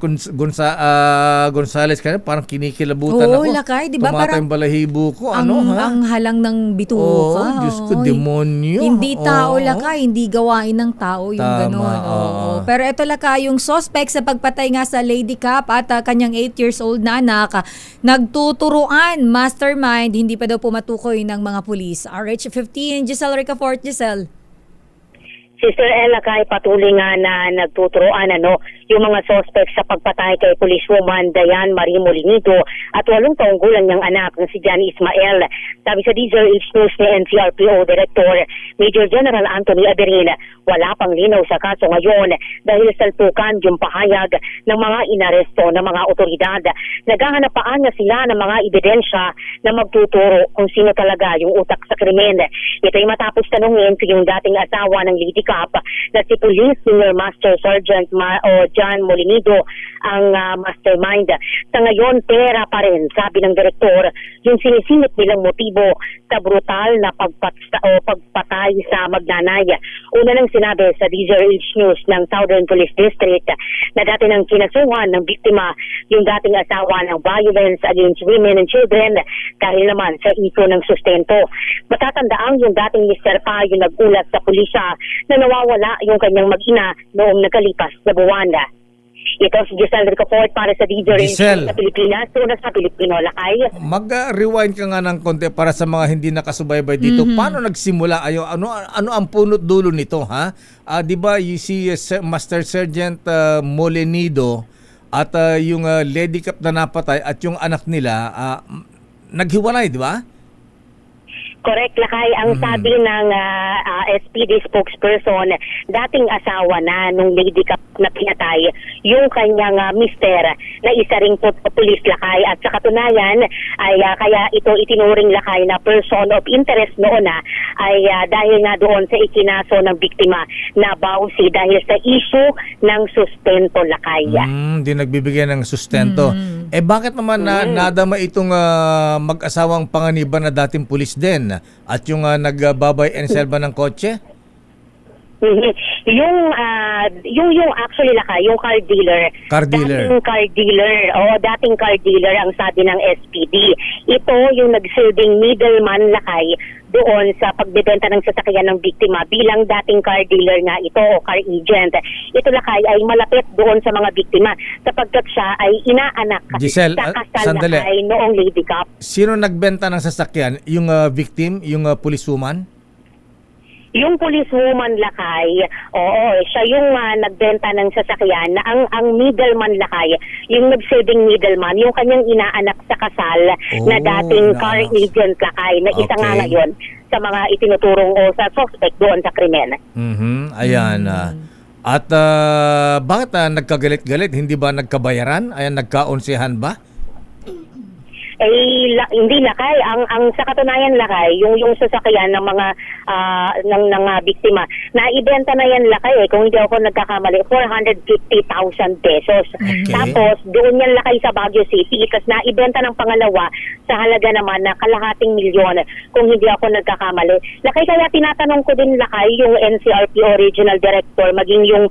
Gonzales kanina, parang kinikilabutan ako. Oo, Lakay, di ba? Tumatay yung balahibo ko. Ang halang ng bituka. Oh, Diyos ko, demonyo. Hindi tao, Lakay, hindi gawain ng tao yung gano'n. Pero ito Lakay, yung suspect sa pagpatay nga sa Lady Cap at kanyang 8 years old na anak, nagtuturuan mastermind, hindi pa daw pumatukoy ng mga pulis. RH15, Giselle Ricafort. Giselle. Sister Ella, kay patuloy nga na nagtuturoan yung mga suspect sa pagpatay kay policewoman Dayan Marie Molinido at 8 taong gulang niyang anak na si Johnny Ismael. Sabi sa DZRH News ni NCRPO Director Major General Anthony Aberin, wala pang linaw sa kaso ngayon dahil salpukan yung pahayag ng mga inaresto ng mga otoridad. Naghahanap pa nga sila ng mga ebidensya na magtuturo kung sino talaga yung utak sa krimen. Ito ay matapos tanungin si yung dating asawa ng Lady Cap na si Police Senior Master Sergeant John Molinido ang mastermind. Sa ngayon, pera pa rin, sabi ng direktor, yung sinisingit nilang motibo sa brutal na pagpatay sa magnanay. Una nang sinabi sa DZRH News ng Southern Police District na dati nang kinasuhan ng biktima yung dating asawa ng violence against women and children dahil naman sa issue ng sustento. Matatandaan yung dating Mr. Pa yung nagulat sa pulisya na nawawala yung kanyang mag-ina noong nakalipas na buwan. Ito si Giselle Ricafort para sa DZRH sa Pilipinas. Una sa Pilipino, Lakay. Mag-rewind ka nga ng konti para sa mga hindi nakasubaybay dito. Paano nagsimula? Ano ang punot dulo nito? Di ba si Master Sergeant Molinido at yung Lady Cap na napatay at yung anak nila naghiwalay, di ba? Correct, Lakay. Ang sabi ng SPD spokesperson, dating asawa na nung Lady Cap na pinatay, yung kanyang mister na isa ring police, Lakay. At sa katunayan, ay kaya ito itinuring, Lakay, na person of interest noon ay dahil nga doon sa ikinaso ng biktima na bawsi dahil sa issue ng sustento, Lakay. Hindi nagbibigay ng sustento. Bakit naman nadama itong mag-asawang panganiban na dating pulis din at yung nagbabay and sell ba ng kotse? Yung actually, Lakay, yung car dealer. Dating car dealer ang sabi ng SPD. Ito yung nagsilbing middleman, Lakay, doon sa pagbebenta ng sasakyan ng biktima bilang dating car dealer nga ito o car agent. Ito, Lakay, ay malapit doon sa mga biktima sapagkat siya ay inaanak Giselle, sa kasal, sandali. Lakay, noong Lady Cap. Sino nagbenta ng sasakyan? Yung victim? Yung policewoman? Yung policewoman, Lakay, siya yung nagbenta ng sasakyan na ang middleman, Lakay, yung nagsilbing middleman, yung kanyang inaanak sa kasal na dating car agent, Lakay, na isa nga ngayon sa mga itinuturong o sa suspect doon sa krimen. Ayan. At bakit nagkagalit-galit? Hindi ba nagkabayaran? Ayan, nagkaonsehan ba? hindi lakay. Ang sa katunayan lakay, yung sasakyan ng mga ng biktima, na ibenta na yan lakay kung hindi ako nagkakamali, 450,000 pesos. Okay. Tapos doon yan lakay sa Baguio City, kasi naibenta ng pangalawa sa halaga naman na kalahating milyon kung hindi ako nagkakamali. Lakay, kaya tinatanong ko din lakay yung NCRPO Regional Director maging yung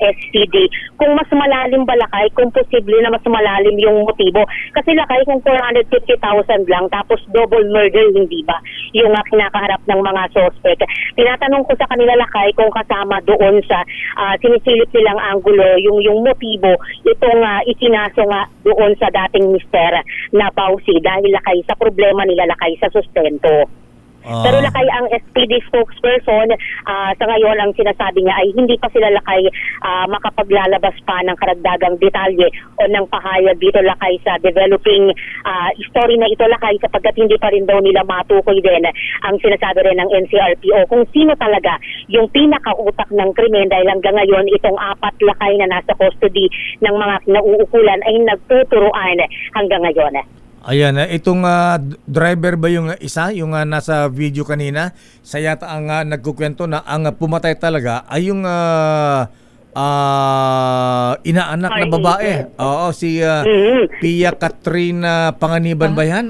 SPD kung mas malalim ba lakay, kung posible na mas malalim yung motibo. Kasi lakay kung 450,000 lang tapos double murder, hindi ba yung kinakaharap ng mga suspect. Tinatanong ko sa kanila lakay kung kasama doon sa sinisilip nilang anggulo yung motibo itong ikinaso nga doon sa dating mister na Pausi dahil lakay sa problema nila lakay sa sustento. Pero lakay ang SPD spokesperson sa ngayon ang sinasabi niya ay hindi pa sila lakay makapaglalabas pa ng karagdagang detalye o ng pahayag dito lakay sa developing story na ito lakay sapagkat hindi pa rin daw nila matukoy din ang sinasabi rin ng NCRPO kung sino talaga yung pinakautak ng krimen dahil hanggang ngayon itong 4 lakay na nasa custody ng mga kinauukulan ay nagtuturuan hanggang ngayon. Ayan, itong driver ba yung isa, yung nasa video kanina, sa yata ang nagkukwento na ang pumatay talaga ay yung inaanak na babae. Oo, si Pia Katrina Panganiban ba yan?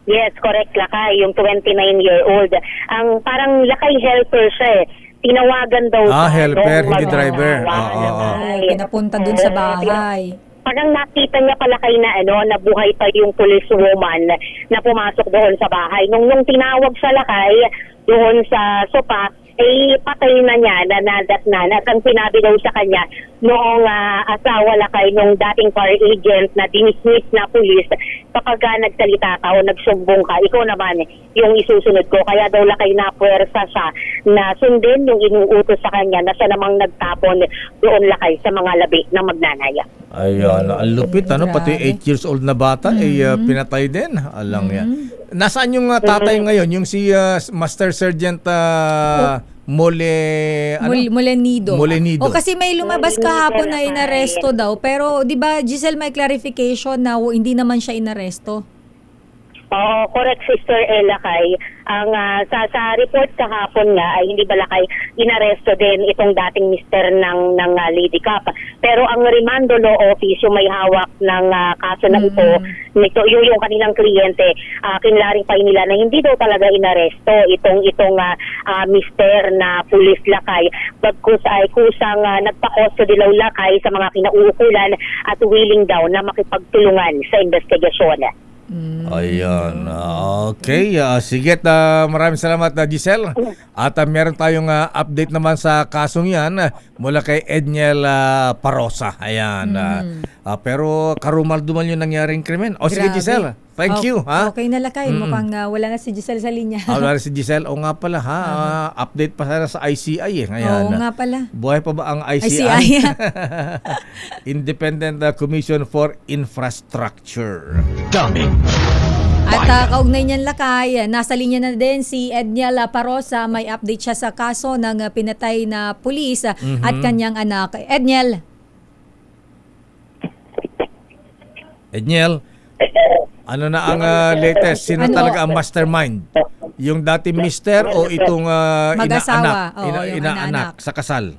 Yes, correct lakay, yung 29-year-old. Ang parang lakay helper siya tinawagan daw helper, hindi driver. Pinapunta dun sa bahay. Parang nakita niya pala kay na nabuhay pa yung police woman na pumasok doon sa bahay. Nung tinawag sa lakay doon sa sopa, patay na niya, nanadatnan. At ang sinabi daw sa kanya, noong asawa lakay nung dating car agent na dinismiss na pulis, kapag nagsalita ka o nagsumbong ka, ikaw naman yung isusunod ko. Kaya daw lakay na puwersa siya na sundin yung inuutos sa kanya na siya namang nagtapon doon lakay sa mga labi ng magnanaya. Ayan, ang lupit, pati 8 years old na bata pinatay din. Alang yan. Nasaan yung tatay ngayon? Yung si Master Sergeant Molenido. Molenido. O kasi may lumabas kahapon na inaresto daw, pero 'di ba Giselle, may clarification na hindi naman siya inaresto? Oo, correct Sister Ella kay. Ang sa report kahapon nga ay hindi ba lakay inaresto din itong dating mister ng Lady Cup. Pero ang Rimando Law Office yung may hawak ng kaso na ito, yung kanilang kliyente, kinlarify nila na hindi daw talaga inaresto itong mister na pulis lakay. Bagkus ay kusang nagpa-custody daw lakay sa mga kinauukulan at willing daw na makipagtulungan sa investigasyon. Ayan. Okay. Sige. Maraming salamat, Giselle. At meron tayong update naman sa kasong yan mula kay Edniel Parosa. Ayan. Pero karumal-dumal yung nangyaring krimen. Sige, Giselle. Thank you. Okay na lakay. Mukhang wala na si Giselle sa linya. Wala na si Giselle. O nga pala, update pa sana sa ICI. Ayan. Oo nga pala. Buhay pa ba ang ICI? Independent Commission for Infrastructure. Daming At kaugnay niyan lakay, nasa linya na din si Edniel Parosa. May update siya sa kaso ng pinatay na pulis at kanyang anak. Edniel, ano na ang latest? Sino talaga ang mastermind? Yung dating mister o itong inaanak sa kasal?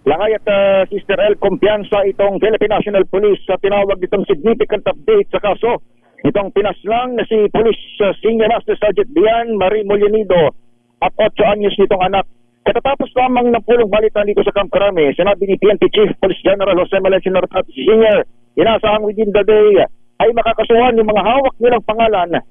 Lakay at Sister El, kumpiyansa itong Philippine National Police sa tinawag itong significant update sa kaso. Itong pinaslang na si Police Senior Master Sergeant Bian Marie Molenido at 8 anyos nitong anak. Katatapos lamang ng pulong balita dito sa Camp Crame, sinabi ni PNP Chief Police General Jose Malencio Nartat Sr. Inasahang within the day ay makakasuhan yung mga hawak nilang pangalan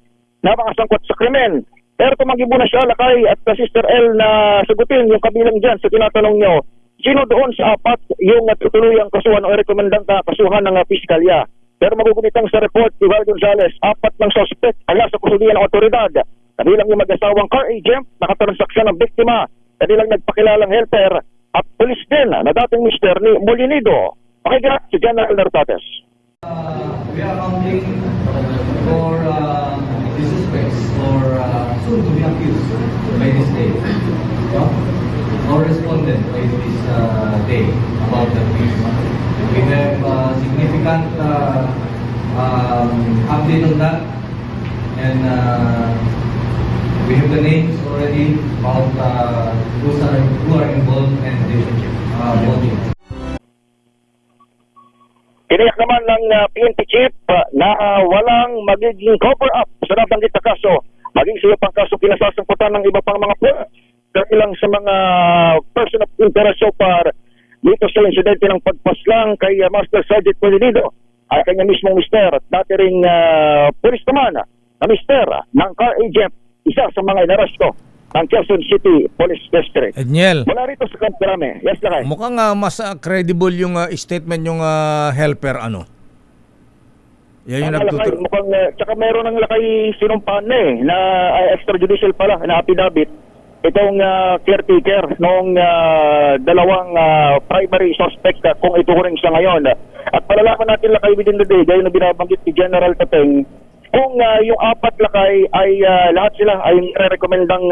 na makasangkot sa krimen. Pero tumanggi muna siya lakay at Sister L na sagutin yung kabilang dyan sa tinatanong nyo. Sino doon sa 4 yung tutuluyang kasuhan o rekomendang kasuhan ng piskalya? Pero magugunitang sa report ni Val Gonzales, 4 ng suspect ala sa kusudian ng otoridad. Kabilang yung mag-asawang car agent, nakatransaksyon ng biktima, kabilang nagpakilalang helper at police din na dating mister ni Molenido. Okay, si General Nartates. We are counting for the suspects or soon to be accused by this day. Our respondent by this day about the case. We have significant update on that. And we have the names already about who are involved and the voting. Tiniyak naman ng PNP chief na walang magiging cover-up sa nabanggit na kaso. Maging sa iyo pang kaso pinasasangkutan ng iba pang mga ilang sa mga person of interest so far dito sa insidente ng pagpaslang kay Master Sergeant Polinido ay kanya mismong mister at dati ring pulis naman na mister ng car agent, isa sa mga inaresto ng Quezon City Police District. Edniel, Wala rito sa Camp Crame. Yes, Lakay. mukhang mas credible yung statement yung helper, ano? Yan yung nagtuturo. Mukhang, tsaka meron ng Lakay sinumpahan na extrajudicial pala na affidavit itong caretaker noong dalawang primary suspect kung ituring sa ngayon. At palalaman natin Lakay within the day, gaya na binabanggit ni General Tateng, kung yung apat Lakay ay lahat sila ay re-recommendang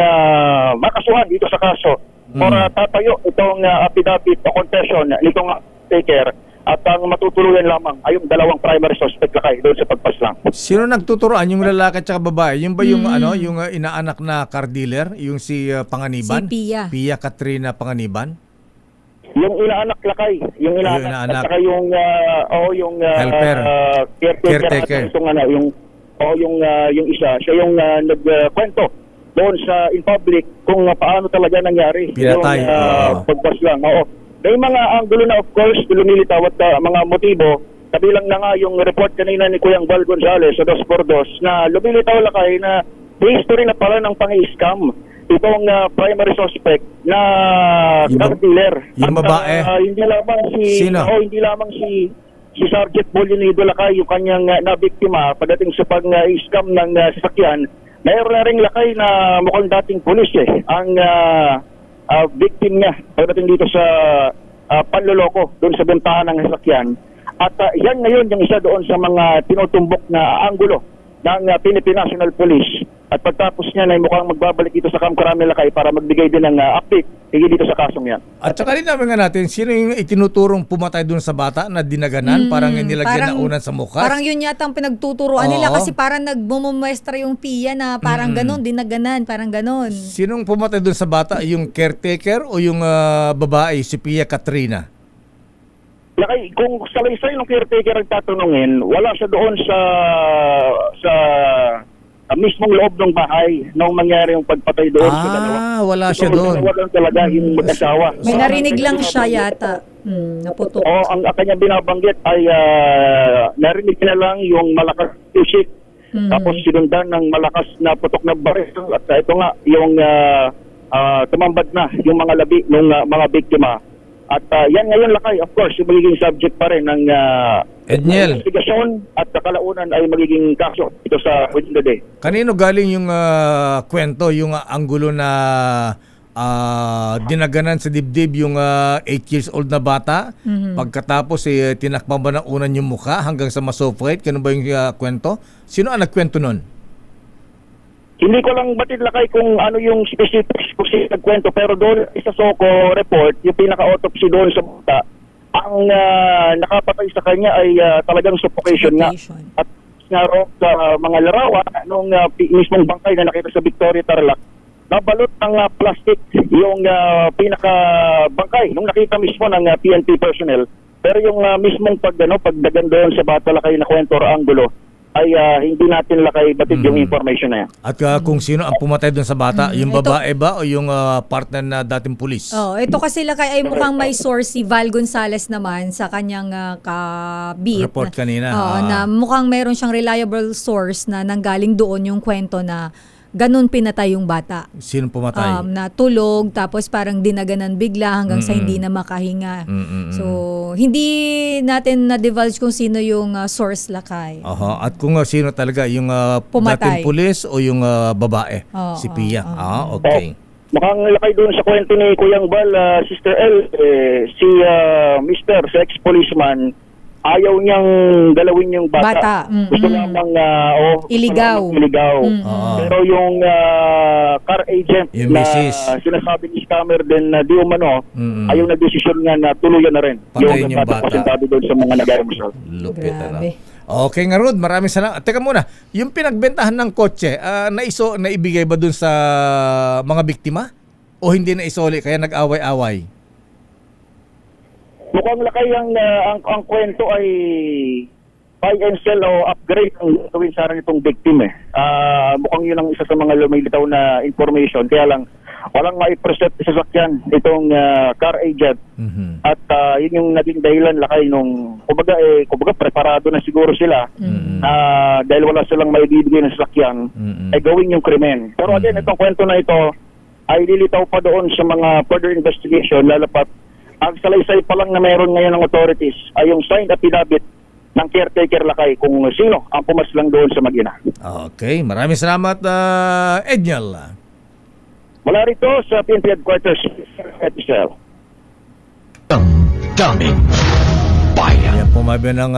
makasuhan dito sa kaso para tatayo itong affidavit o confession nitong caretaker at ang matutuluyan lamang ay yung dalawang primary suspect Lakay doon sa pagpaslang. Sino nagtuturoan? Yung lalaki at babae? Yung ba yung yung inaanak na car dealer? Yung si Panganiban? Si Pia. Pia Katrina Panganiban? Yung inaanak Lakay, yung inaanak at saka yung helper, caretaker. Yung isa, siya yung nagkwento doon sa in public kung paano talaga nangyari Pinatay. yung pagpaslang. May mga anggulo na of course lumilitaw at mga motibo. Kabilang na nga yung report kanina ni Kuyang Val Gonzales sa 2x2 na lumilitaw Lakay na history na pala ng pang-scam itong primary suspect na car dealer. Yung babae? Hindi lamang Sino? hindi lamang si Sergeant Polinido Lakay, yung kanyang nabiktima pagdating sa pag-scam ng sasakyan. Mayroon na rin Lakay na mukhang dating pulis ang victim niya pagdating dito sa panloloko doon sa bentahan ng sasakyan. At yan ngayon yung isa doon sa mga tinutumbok na anggulo ng Philippine National Police. At pagtapos niya ay mukhang magbabalik dito sa Camp Crame Lakay para magbigay din ng update dito sa kasong yan. At saka rin namin nga natin, sino yung itinuturong pumatay doon sa bata na dinaganan? Parang nilagyan na unan sa mukha? Parang yun yata ang pinagtuturuan nila kasi parang nagmumuestra yung Pia na parang ganon, dinaganan, parang ganon. Sinong pumatay doon sa bata? Yung caretaker o yung babae, si Pia Katrina? Lakay, kung salaysay ng caretaker ang tatanungin, wala siya doon sa mismong loob ng bahay nung mangyari yung pagpatay doon sa dalawa. Wala siya doon. Wala talaga yung mag-asawa. May narinig lang siya yata. Naputok. Ang kanya binabanggit ay narinig na lang yung malakas isik. Tapos sinundan ng malakas na putok na baril. At ito nga, yung tumambad na yung mga labi ng mga biktima. At yan ngayon Lakay, of course, yung magiging subject pa rin ng investigasyon at kalaunan ay magiging kaso ito sa within the day. Kanino galing yung kwento, yung anggulo na dinaganan sa dibdib yung 8 years old na bata? Pagkatapos tinakpan ba ng unan yung mukha hanggang sa ma-suffocate? Kano ba yung kwento? Sino ang nagkwento nun? Hindi ko lang batid Lakay kung ano yung specifics kung sino nagkwento, pero doon sa SOCO report, yung pinaka-autopsy doon sa bata, ang nakapatay sa kanya ay talagang suffocation nga. At nga sa mga larawan nung mismong bangkay na nakita sa Victoria Tarlac, nabalot ng plastic yung pinaka-bangkay nung nakita mismo ng PNP personnel. Pero yung mismong pagdagan doon sa bata Lakay na kwento o anggulo, ay hindi natin Lakay batid yung information na yan. At kung sino ang pumatay doon sa bata, yung babae ba o yung partner na dating pulis? Ito kasi Lakay ay mukhang may source si Val Gonzales naman sa kanyang ka-beat. Report kanina. Na mukhang meron siyang reliable source na nanggaling doon yung kwento na ganun pinatay yung bata. Sino pumatay? Na tulog, tapos parang dinaganan bigla hanggang sa hindi na makahinga. So, hindi natin na-divulge kung sino yung source Lakay. At kung sino talaga, yung dating pulis o yung babae, si Pia. Okay. Mukhang Lakay doon sa kwento ni Kuyang Val, Sister L, si Mr. sa ex-policeman, ayaw niyang galawin yung bata. Gusto lamang iligaw. Pero yung car agent yung na sinasabi ni scammer din na di umano, ayaw na desisyon nga na tuluyan na rin. Patayin yung bata. Doon sa mga nag-aarmusal. Lupit. Okay nga Rod, maraming salamat. Teka muna, yung pinagbentahan ng kotse, naibigay ba dun sa mga biktima? O hindi na isoli kaya nag-away-away? Mukhang lakay ang kwento ay buy and sell o upgrade ang gawin sana nitong victim eh. Mukhang yun ang isa sa mga lumilitaw na information. Kaya lang, walang maipresent sa sasakyan itong car agent. At yun yung naging dahilan lakay nung kumbaga preparado na siguro sila dahil wala silang maibibigay ng sasakyan ay gawin yung krimen. Pero again, itong kwento na ito ay lilitaw pa doon sa mga further investigation, lalapat ang salaysay pa lang na meron ngayon ng authorities ay yung signed affidavit ng caretaker lakay kung sino ang pumaslang doon sa Magina. Okay, maraming salamat Edniel. Mula rito sa PNP Headquarters, Episel. Daming bayan. Yan pumabi ng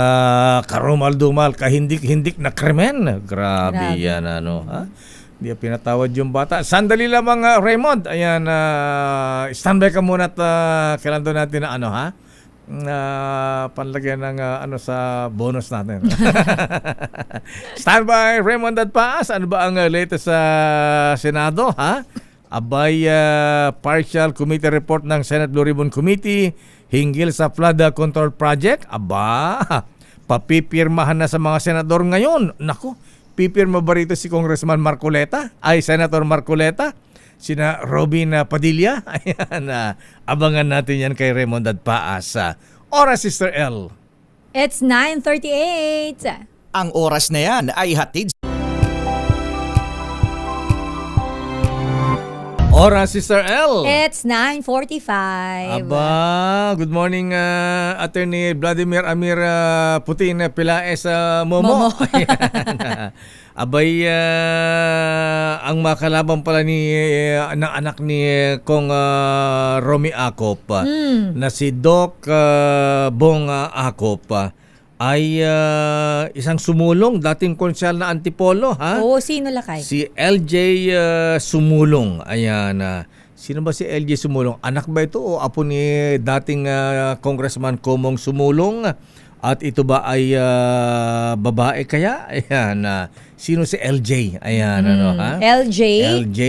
karumal-dumal, kahindik-hindik na krimen. Grabe yan, ano, ha? Hindi pinatawad yung bata. Sandali lamang, Raymond. Ayan, standby ka muna at kailan doon natin na ano, ha? Panlagyan ng sa bonus natin. Standby, Raymond at Paas. Ano ba ang latest sa Senado, ha? Abay, partial committee report ng Senate Blue Ribbon Committee hinggil sa flood control project. Aba, papipirmahan na sa mga senador ngayon. Naku, pipirma ba rito si Congressman Marcoleta? Ay, Senator Marcoleta? Sina Robin Padilla? Ayan, abangan natin yan kay Raymond at Paas. Oras, Sister L. It's 9:38. Ang oras na yan ay hatid. Oras, Sister L. It's 9:45. Aba, good morning, Attorney Vladimir Amir Putin Pilaes Momo. Ayan. Abay, ang makalaban pala ng anak ni Kong Romy Acop na si Doc Bong Acop ay isang sumulong, dating konsyal na Antipolo, ha? Oo, sino lakay? Si LJ Sumulong. Ayan. Sino ba si LJ Sumulong? Anak ba ito o apo ni dating Congressman Komong Sumulong? At ito ba ay babae kaya? Ayan. Sino si LJ? Ayan, ano, ha? LJ? LJ.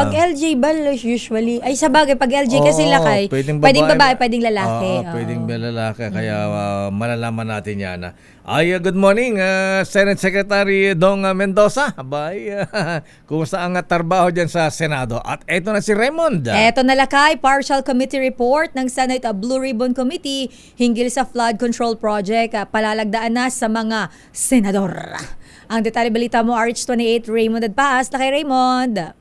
Pag LJ ba, usually, ay sabagay, pag LJ kasi lakay, pwedeng babae, pwedeng lalaki. Pwedeng lalaki, kaya malalaman natin yan. Ay, good morning, Senate Secretary Dong Mendoza. Abay, kumusta ang trabaho dyan sa Senado? At eto na si Raymond. Eto na lakay, partial committee report ng Senate Blue Ribbon Committee hinggil sa flood control project. Palalagdaan na sa mga senador. Ang detalye balita mo, RH28, Raymond Adpaas. Na kay Raymond.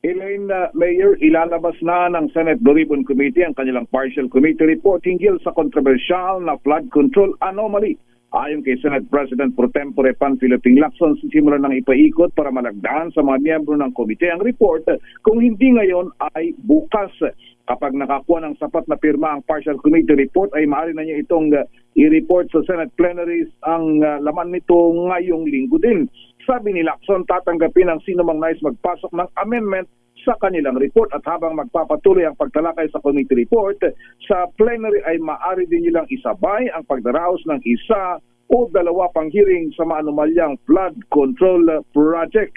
Elaine, Mayor, ilalabas na ng Senate Blue Ribbon Committee ang kanilang partial committee report hinggil sa kontrobersyal na flood control anomaly. Ayon kay Senate President Pro Tempore Panfilo Lacson, simulan ng ipaikot para malagdaan sa mga miyembro ng komite ang report. Kung hindi ngayon ay bukas. Kapag nakakuha ng sapat na pirma ang partial committee report, ay maaari na niya itong i-report sa Senate plenaries ang laman nito ngayong linggo din. Sabi ni Lacson, tatanggapin ang sino mang nais magpasok ng amendment sa kanilang report at habang magpapatuloy ang pagtalakay sa committee report, sa plenary ay maaari din nilang isabay ang pagdaraos ng isa o dalawa pang hearing sa maanumalyang flood control project.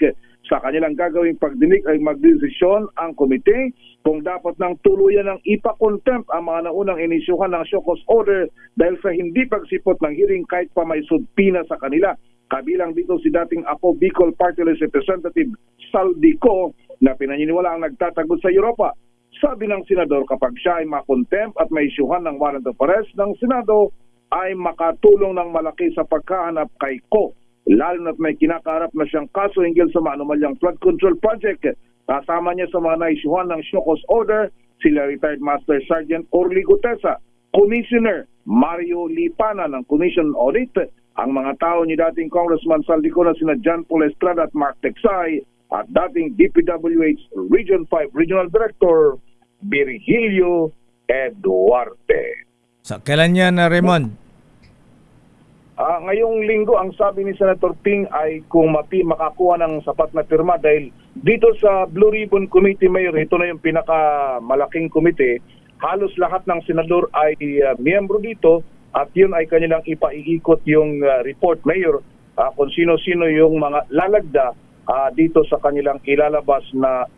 Sa kanilang gagawing pagdinig ay magdesisyon ang komite kung dapat nang tuluyan ng ipa-contempt ang mga naunang inisyuhan ng show cause order dahil sa hindi pagsipot ng hearing kahit pa may subpina sa kanila. Kabilang dito si dating Apo Bicol Party List Representative Saldico na pinaniniwala ang nagtatagot sa Europa. Sabi ng senador, kapag siya ay makontempt at may isyuhan ng warrant of arrest ng Senado ay makatulong ng malaki sa pagkahanap kay Ko. Lalo na't may kinakaharap na siyang kaso hinggil sa maanumalyang flood control project. Kasama niya sa mga naisyuhan ng show cause order sila retired Master Sergeant Orly Gutesa, Commissioner Mario Lipana ng Commission Audit, ang mga tao ni dating Congressman Saldico na sina John Paul Estrada at Mark Texay at dating DPWH Region 5 Regional Director Virgilio Eduarte. Sa kailan yan, Raymond? Ngayong linggo, ang sabi ni Senator Ping ay kung makakuha ng sapat na pirma dahil dito sa Blue Ribbon Committee, Mayor, ito na yung pinakamalaking komite. Halos lahat ng senador ay miyembro dito at yun ay kanilang ipaiikot yung report, Mayor, kung sino-sino yung mga lalagda dito sa kanilang ilalabas na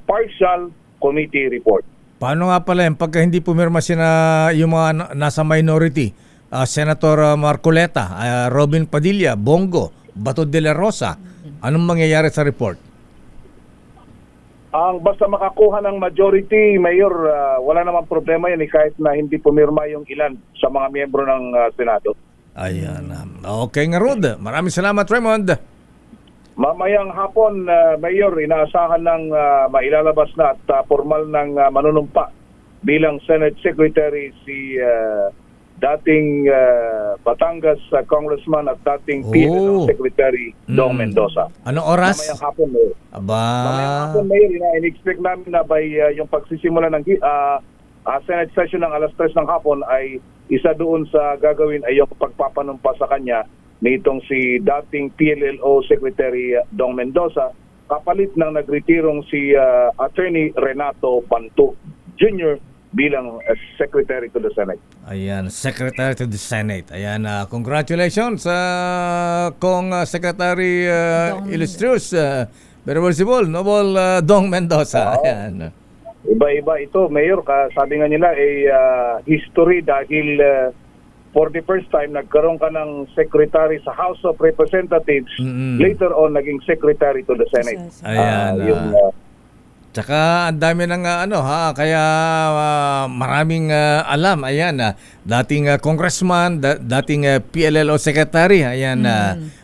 partial committee report. Paano nga pala yan pagka hindi pumirma sina yung mga nasa minority? Senator Marcoleta, Robin Padilla, Bongo, Bato de la Rosa, anong mangyayari sa report? Ang basta makakuha ng majority, Mayor, wala namang problema yan kahit na hindi pumirma yung ilan sa mga miyembro ng Senado. Ayan. Okay nga, Rod. Maraming salamat, Raymond. Mamayang hapon, Mayor, inaasahan ng mailalabas na at formal ng manunumpa bilang Senate Secretary si dating Batangas Congressman at dating PNP Secretary Dong Mendoza. Anong oras? Mamayang hapon, Mayor. Mamayang hapon, Mayor, in-expect namin na by yung pagsisimula ng Senate session ng alas 3 ng hapon ay isa doon sa gagawin ay yung pagpapanumpa sa kanya nitong si dating PLLO Secretary Dong Mendoza kapalit ng nagretirong si Attorney Renato Panto Jr. bilang Secretary to the Senate. Ayan, Secretary to the Senate. Ayan, congratulations Kong Secretary Illustrious, Venerable Noble Dong Mendoza. Ayan. Iba-iba ito, Mayor. Sabi nga nila history dahil for the first time nagkaroon ka ng Secretary sa House of Representatives. Later on, naging Secretary to the Senate. Ayan. Tsaka ang dami ng kaya maraming alam. Ayan, dating congressman, dating PLLO secretary. Ayan,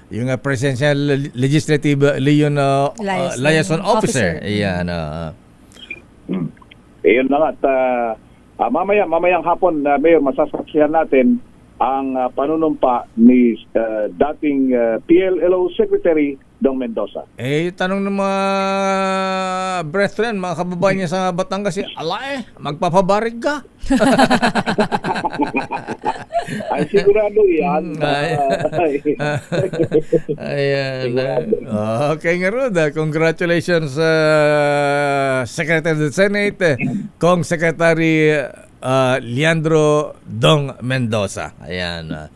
yung Presidential Legislative Liaison Officer. Ayan. Ayun na nga. At mamayang hapon, Mayor, masasaksihan natin ang panunumpa ni dating PLLO Secretary Dong Mendoza. Tanong ng mga brethren, mga kababayan niya sa Batangas, magpapabarig ka? Ay, sigurado yan. Ayan. Okay nga, Rod. Congratulations Secretary of the Senate, Kong Secretary Leandro Dong Mendoza. Ayan.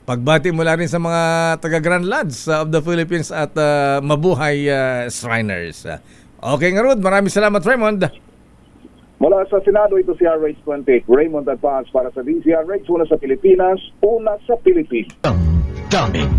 Pagbati mula rin sa mga taga-Grand Lads of the Philippines at mabuhay Shriners. Okay nga, Rod. Maraming salamat, Raymond. Mula sa Senado, ito si RH28. Raymond Advance para sa DZRH. Una sa Pilipinas, una sa Pilipinas. Daming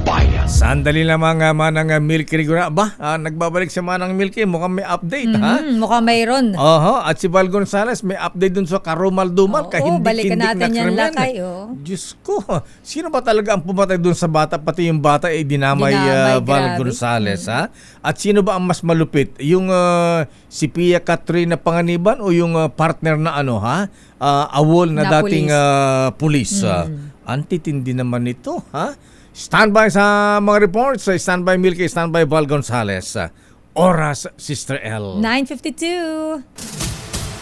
bayan. Sandali lamang Manang Milky Rigora. Nagbabalik si Manang Milky. Mukhang may update, ha? Mukhang mayroon. At si Val Gonzales may update dun sa Karumal-Dumal. Balikan natin yan, Lakay. Diyos ko, sino ba talaga ang pumatay dun sa bata? Pati yung bata dinamay Val Gonzales, ha? At sino ba ang mas malupit? Yung si Pia Katrina Panganiban o yung partner na awol na dating pulis? Antitindi naman ito, ha? Standby sa mga reports. Standby Milky, standby Val Gonzales. Oras, Sister L. 9:52.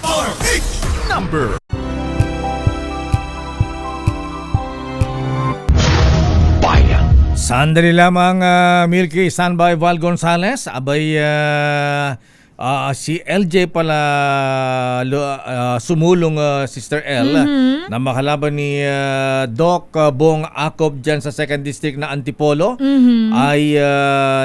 RH number. Bayan. Sandali lamang Milky, standby Val Gonzales. Abay, si LJ pala sumulong Sister L na makalaban ni Doc Bong Acob dyan sa 2nd District na Antipolo ay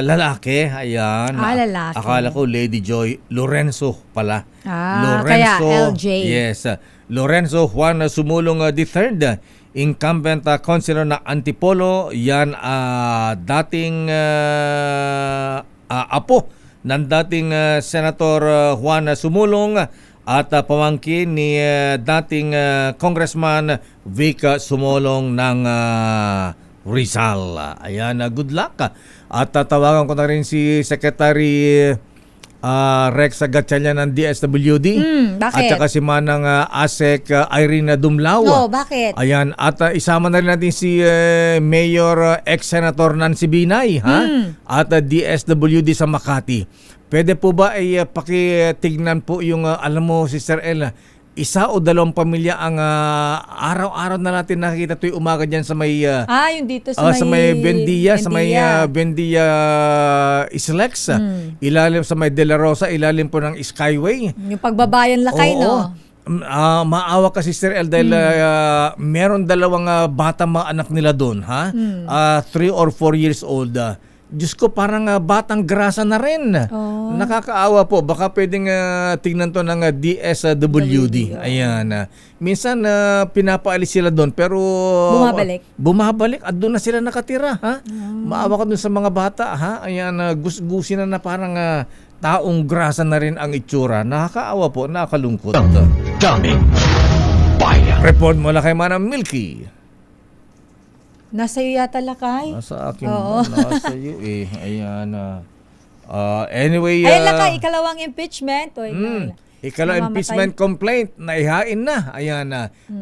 lalaki. Ayan. Lalaki. Akala ko Lady Joy Lorenzo pala. Kaya LJ. Yes. Lorenzo Juan sumulong III, incumbent councilor na Antipolo. Yan dating apo ng dating Senator Juan Sumulong at pamangkin ni dating Congressman Vic Sumulong ng Rizal. Ayan, good luck. At tawagan ko na rin si Secretary Rex Gatchalian ng DSWD. Bakit? At saka si Manang ASEC Irene Dumlao. Bakit? Ayan, at isama na rin natin si Mayor ex-Senator Nancy Binay, at DSWD sa Makati. Pwede po ba ay pakitignan po yung, alam mo, Sister Ella, isa o dalawang pamilya ang araw-araw na natin nakikita tuwing umaga dyan sa may yung dito sa may Bendia, sa may Bendia Islex, ilalim sa may De La Rosa, ilalim po ng Skyway. Yung pagbabayan Lakay, no? Maawa ka, Sister El, dahil meron dalawang bata mga anak nila doon, ha? 3 or 4 years old. Diyos ko, parang batang grasa na rin. Nakakaawa po. Baka pwedeng tingnan to ng DSWD. Ayan. Minsan pinapaalis sila doon pero bumabalik at doon na sila nakatira, ha? Maawa ka doon sa mga bata, ha? Ayan, gusgusin na parang taong grasa na rin ang itsura. Nakakaawa po, nakakalungkot. Daming bayan. Report mo lang kay Manang Milky. Nasa iyo yata, Lakay. Nasa akin. Nasa iyo eh. Ayan. Anyway. Ayan, Lakay, ikalawang impeachment. Ikalawang impeachment complaint na ihain na. Ayan.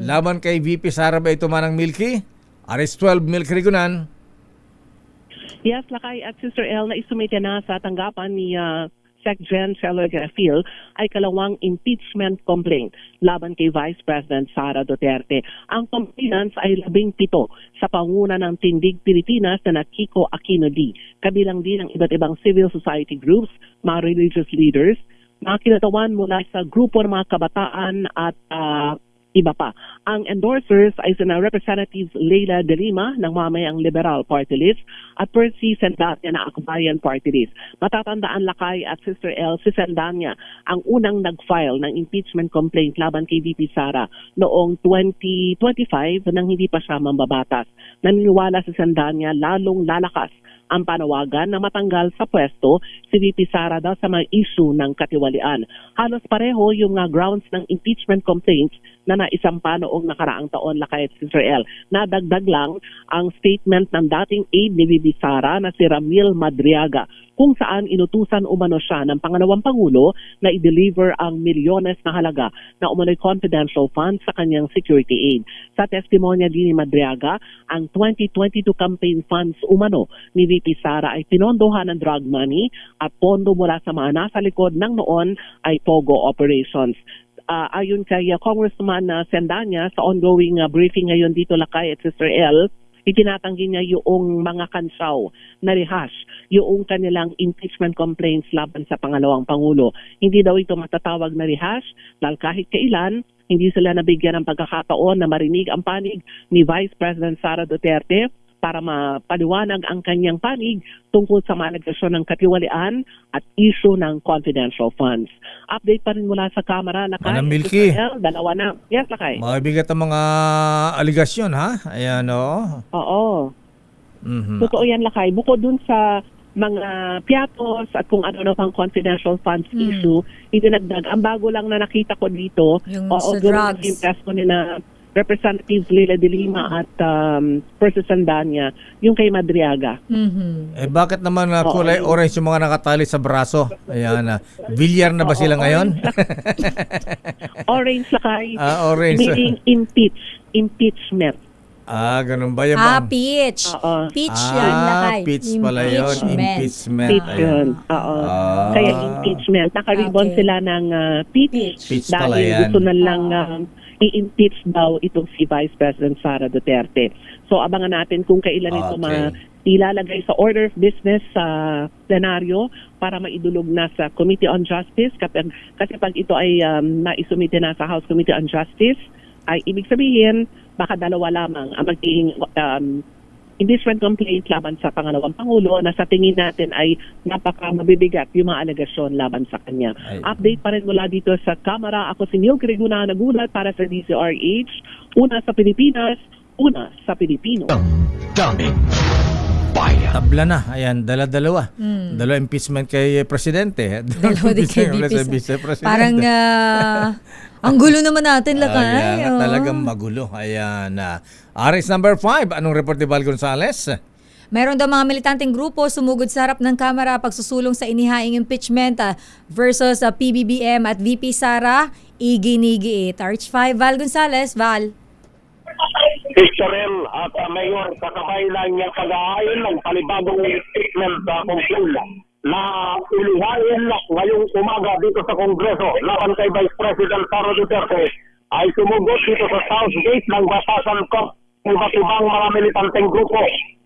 Laban kay VP Sara ba ito, Manang Milky? Arrest 12 Milky Rigunan. Yes, Lakay at Sister El, na isumite na sa tanggapan ni Sec Gen Cheloy Garafil ay kalawang impeachment complaint laban kay Vice President Sara Duterte. Ang complainants ay 17 sa panguna ng Tindig Pilipinas na Kiko Aquino D. Kabilang din ang iba't ibang civil society groups, mga religious leaders, mga kinatawan mula sa grupo ng mga kabataan at iba pa. Ang endorsers ay sina Representative Leila De Lima ng Mamayang Liberal Party List at Percy Sendanya na Akbayan Party List. Matatandaan, Lakay at Sister El, si Sendanya ang unang nag-file ng impeachment complaint laban kay VP Sara noong 2025 nang hindi pa siya mambabatas. Naniniwala si Sendanya lalong lalakas ang panawagan na matanggal sa pwesto si VP Sara daw sa mga issue ng katiwalian. Halos pareho yung grounds ng impeachment complaints na naisampa noong nakaraang taon, Lakay at Sister El. Nadagdag lang ang statement ng dating aide ni VP Sara na si Ramil Madriaga kung saan inutusan umano siya ng pangalawang Pangulo na i-deliver ang milyones na halaga na umano'y confidential funds sa kanyang security aid. Sa testimonya din ni Madriaga, ang 2022 campaign funds umano ni VP Sara ay pinondohan ng drug money at pondo mula sa mga nasa likod ng noon ay POGO operations. Ayon kay Congressman Sendanya sa ongoing briefing ngayon dito, Lakay at Sister El, itinatanggi niya yung mga kansaw na rehash, yung kanilang impeachment complaints laban sa pangalawang Pangulo. Hindi daw ito matatawag na rehash dahil kahit kailan, hindi sila nabigyan ng pagkakataon na marinig ang panig ni Vice President Sara Duterte para mapaliwanag ang kanyang panig tungkol sa malegasyon ng katiwalian at issue ng confidential funds. Update pa rin mula sa Kamara, Lakay. Manang Milky. Dalawa na. Yes, Lakay. Mabigat ang mga aligasyon, ha? Ayan, Oo. Totoo yan, Lakay. Bukod dun sa mga piatos at kung ano pang confidential funds issue, idinagdag. Ang bago lang na nakita ko dito, yung sa drugs. Yung test ko nila Representatives Leila De Lima at Percy Sendanya, yung kay Madriaga. Bakit naman kulay orange yung mga nakatali sa braso? Ayan, bilyar na ba sila ngayon? Orange, Lakay. Orange. Meaning impeachment. Ganun ba yung peach. Peach yan, Lakay. Peach pala yun. Impeachment. Peach yun. Kaya impeachment. Nakaribon sila ng peach. Peach pala dahil yan. gusto na lang i-impeach daw itong si Vice President Sara Duterte. So abangan natin kung kailan ito ilalagay sa order of business sa plenaryo para maidulog na sa Committee on Justice. Kasi pag ito ay naisumite na sa House Committee on Justice, ay ibig sabihin baka dalawa lamang ang magiging impeachment complaint laban sa pangalawang Pangulo na sa tingin natin ay napaka mabibigat yung mga alegasyon laban sa kanya. Update pa rin mula dito sa Kamara. Ako si Neil Criguna, nagulat para sa DCRH. Una sa Pilipinas, una sa Pilipino. Daming bayan. Tabla na. Ayan, dalawa. Dalawa impeachment kay Presidente. Dalawa din kay Vice Presidente. Parang ang gulo naman natin, Lakay. Talagang magulo. Ayan. RS number 5. Anong report ni Val Gonzales? Meron daw mga militanteng grupo sumugod sa harap ng Kamara pagsusulong sa inihaing impeachment versus PBBM at VP Sara. Iginigiit. Arch 5, Val Gonzales. Val. Israel at Mayor kakabay lang niya kagahain ng palibagong impeachment complaint na ilihain ngayong umaga dito sa Kongreso laban kay Vice President Sara Duterte ay sumugod dito sa South Gate ng Batasan Corp. Iba't ibang mga militanteng grupo.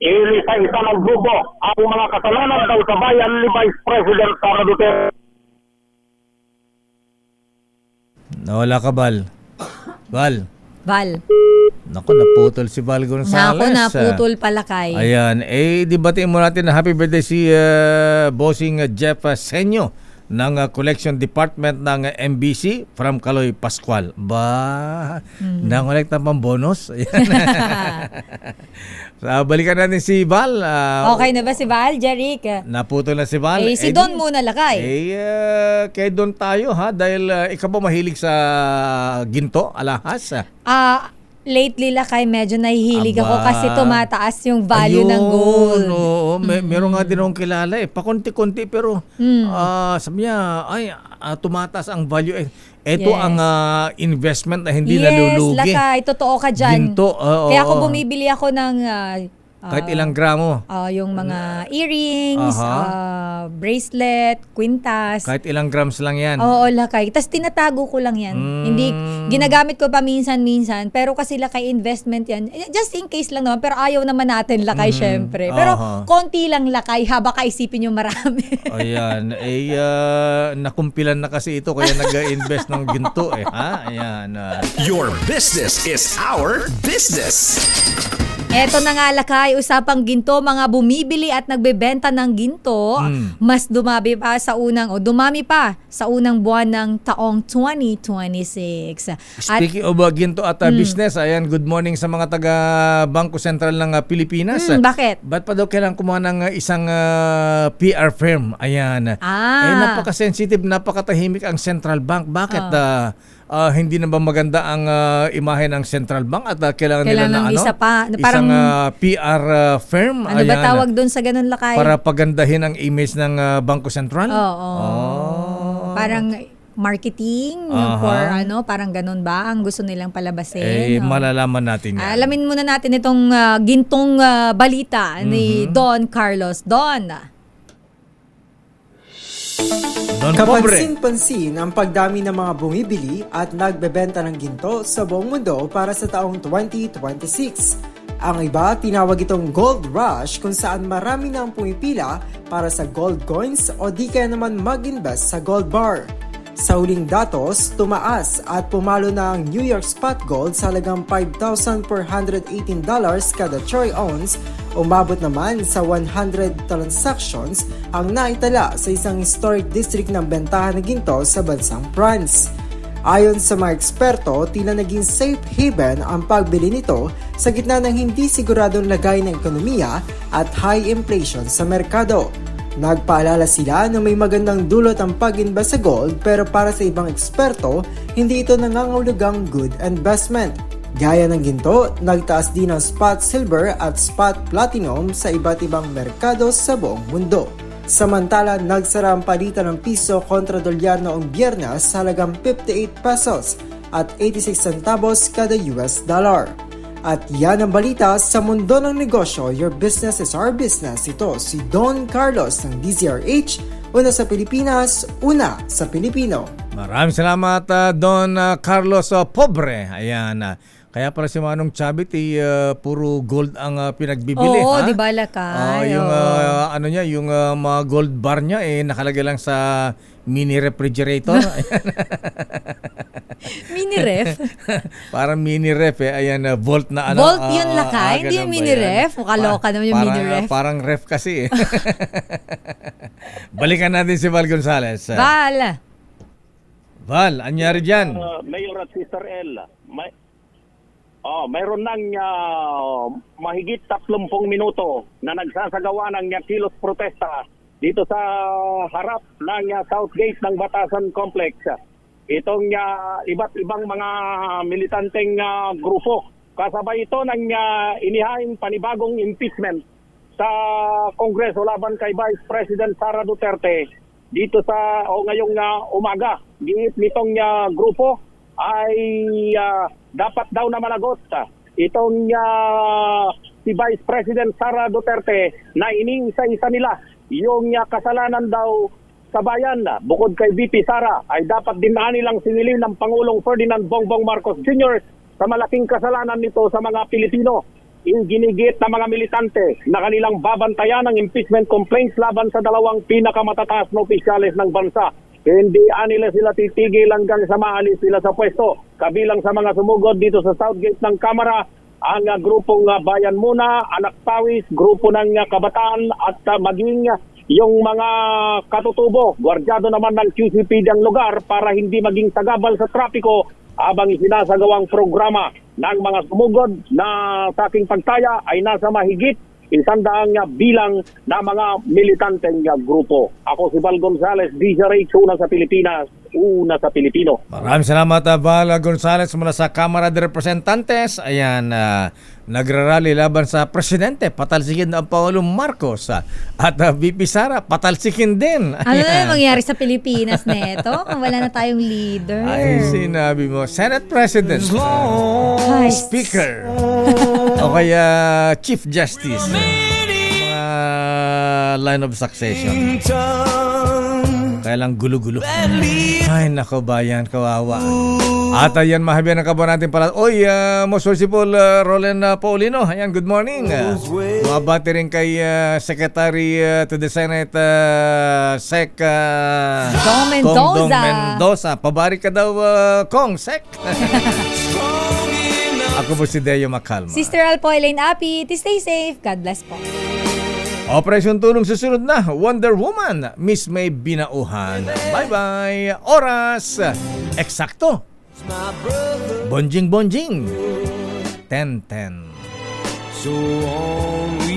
Ilisa-isa ng grupo ang mga kasalanan daw sa bayan ni Vice President Sara Duterte. Nawala ka, Val. Val. Naku, naputol si Val Gonzales. Naku, naputol pala kay. Ayan. Dibatiin mo natin na happy birthday si Bossing Jeff Senyo ng Collection Department ng MBC from Kaloy Pascual. Nangolekta pang bonus. Balikan natin si Val. Okay na ba si Val, Jeric? Naputol na si Val. Si Don muna lakay. Kay Don tayo ha, dahil ikaw ba mahilig sa ginto, alahas? Lately lakay, medyo nahihilig Aba. ako kasi tumataas yung value ng gold. Oo, meron nga din akong kilala pakunti-kunti pero sabi niya, tumataas ang value. Ito Yes. ang investment na hindi nalulugi. Yes, lakay, totoo ka dyan. Ginto, Kaya ako bumibili ako ng kahit ilang gramo. yung mga earrings, bracelet, kwintas. Kahit ilang grams lang yan. Oo, lakay. Tapos tinatago ko lang yan. Hindi, ginagamit ko pa minsan-minsan. Pero kasi lakay investment yan. Just in case lang naman. Pero ayaw naman natin lakay, syempre. Pero konti lang lakay. Haba ka isipin yung marami. Ayan. Nakumpilan na kasi ito kaya nag-invest ng ginto Ayan. Your business is our business. Eto na nga lakay, usapang ginto, mga bumibili at nagbebenta ng ginto, mas dumami pa sa unang buwan ng taong 2026. Speaking of ginto at business, ayan, good morning sa mga taga Bangko Sentral ng Pilipinas. Bakit? Ba't pa daw kailangan kumuha ng isang PR firm? Ayan. Napaka-sensitive, napakatahimik ang Central Bank. Bakit? Hindi na ba maganda ang imahe ng Central Bank at kailangan nila na isa pa, isang PR firm? Ano ba tawag doon sa ganun lakay? Para pagandahin ang image ng Bangko Sentral? Parang marketing parang ganun ba ang gusto nilang palabasin? Malalaman natin yan. Alamin muna natin itong gintong balita ni Don Carlos. Don Kapansin-pansin ang pagdami ng mga bumibili at nagbebenta ng ginto sa buong mundo para sa taong 2026. Ang iba tinawag itong gold rush kung saan marami na ang pumipila para sa gold coins o di kaya naman mag-invest sa gold bar. Sa huling datos, tumaas at pumalo na ang New York Spot Gold sa halagang $5,418 kada troy ounce. Umabot naman sa 100 transactions ang naitala sa isang historic district ng bentahan ng ginto sa bansang France. Ayon sa mga eksperto, tila naging safe haven ang pagbili nito sa gitna ng hindi siguradong lagay ng ekonomiya at high inflation sa merkado. Nagpaalala sila na may magandang dulot ang pag-invest sa gold pero para sa ibang eksperto, hindi ito nangangahulugang good investment. Gaya ng ginto, nagtaas din ang spot silver at spot platinum sa iba't ibang merkado sa buong mundo. Samantala, nagsara ang palitan ng piso kontra dolyar noong Biyernes sa halagang 58 pesos at 86 centavos kada US dollar. At yan ang balita sa mundo ng negosyo. Your business is our business. Ito si Don Carlos ng DZRH. Una sa Pilipinas, una sa Pilipino. Maraming salamat Don Carlos Pobre. Ayan. Kaya para si Manong Chabit puro gold ang pinagbibili. Oo, di ba lakay? Yung mga gold bar niya nakalagay lang sa mini refrigerator. Mini ref? Parang mini ref ayan, volt na ano. Volt yun lakay? Hindi yung mini ref? Kaloka naman yung mini ref. Parang ref kasi. Balikan natin si Val Gonzales. Val, anyari dyan? Mayor at Sister El, mayroon nang mahigit 30 minuto na nagsasagawa ng kilos protesta dito sa harap ng South Gate ng Batasan Complex. Itong iba't ibang mga militanteng grupo. Kasabay ito ng inihaing panibagong impeachment sa Kongreso laban kay Vice President Sara Duterte dito sa ngayong umaga. Giit nitong grupo ay dapat daw na managot itong si Vice President Sara Duterte na iniisa-isa nila yung kasalanan daw sa bayan. Bukod kay VP Sara ay dapat din na nilang singilin ng Pangulong Ferdinand Bongbong Marcos Jr. sa malaking kasalanan nito sa mga Pilipino. Yung ginigit na mga militante na kanilang babantayan ng impeachment complaints laban sa dalawang pinakamatataas na opisyales ng bansa. Hindi nila sila titigil hanggang sa maalis sila sa pwesto. Kabilang sa mga sumugod dito sa Southgate ng Kamara, ang grupong Bayan Muna, Anak Pawis, grupo ng Kabataan at maging yung mga katutubo. Gwardyado naman ng QCPD ang lugar para hindi maging sagabal sa trapiko habang isinasagawang programa ng mga sumugod na sa aking pagtaya ay nasa mahigit 100 bilang na mga militanteng grupo. Ako si Val Gonzales, DZRH, una sa Pilipinas, una sa Pilipino. Maraming salamat, Val Gonzales mula sa Kamara de Representantes. Ayan, nagrarally laban sa presidente, patalsikin ang Pangulong Marcos. At VP Sara, patalsikin din. Ano na mangyari sa Pilipinas neto kung wala na tayong leader? Ay, sinabi mo, Senate President, Speaker, o kaya Chief Justice, mga line of succession. Kaya lang gulo-gulo. Ay, nako bayan, kawawa. At ayan, mahabian ang kabo natin pala. Oy, most worshipful Roland Paulino. Ayan, good morning. Mabati rin kay Secretary to the Senate, Sec Dong Mendoza. Pabari ka daw, Kong, Sec. Ako po si Deo Macalma. Sister Alpo, Elaine Api, stay safe. God bless po. Operasyon Tulong susunod na, Wonder Woman, Miss May Binauhan. Bye-bye. Oras, eksakto. Bonjing. 10:10. So on we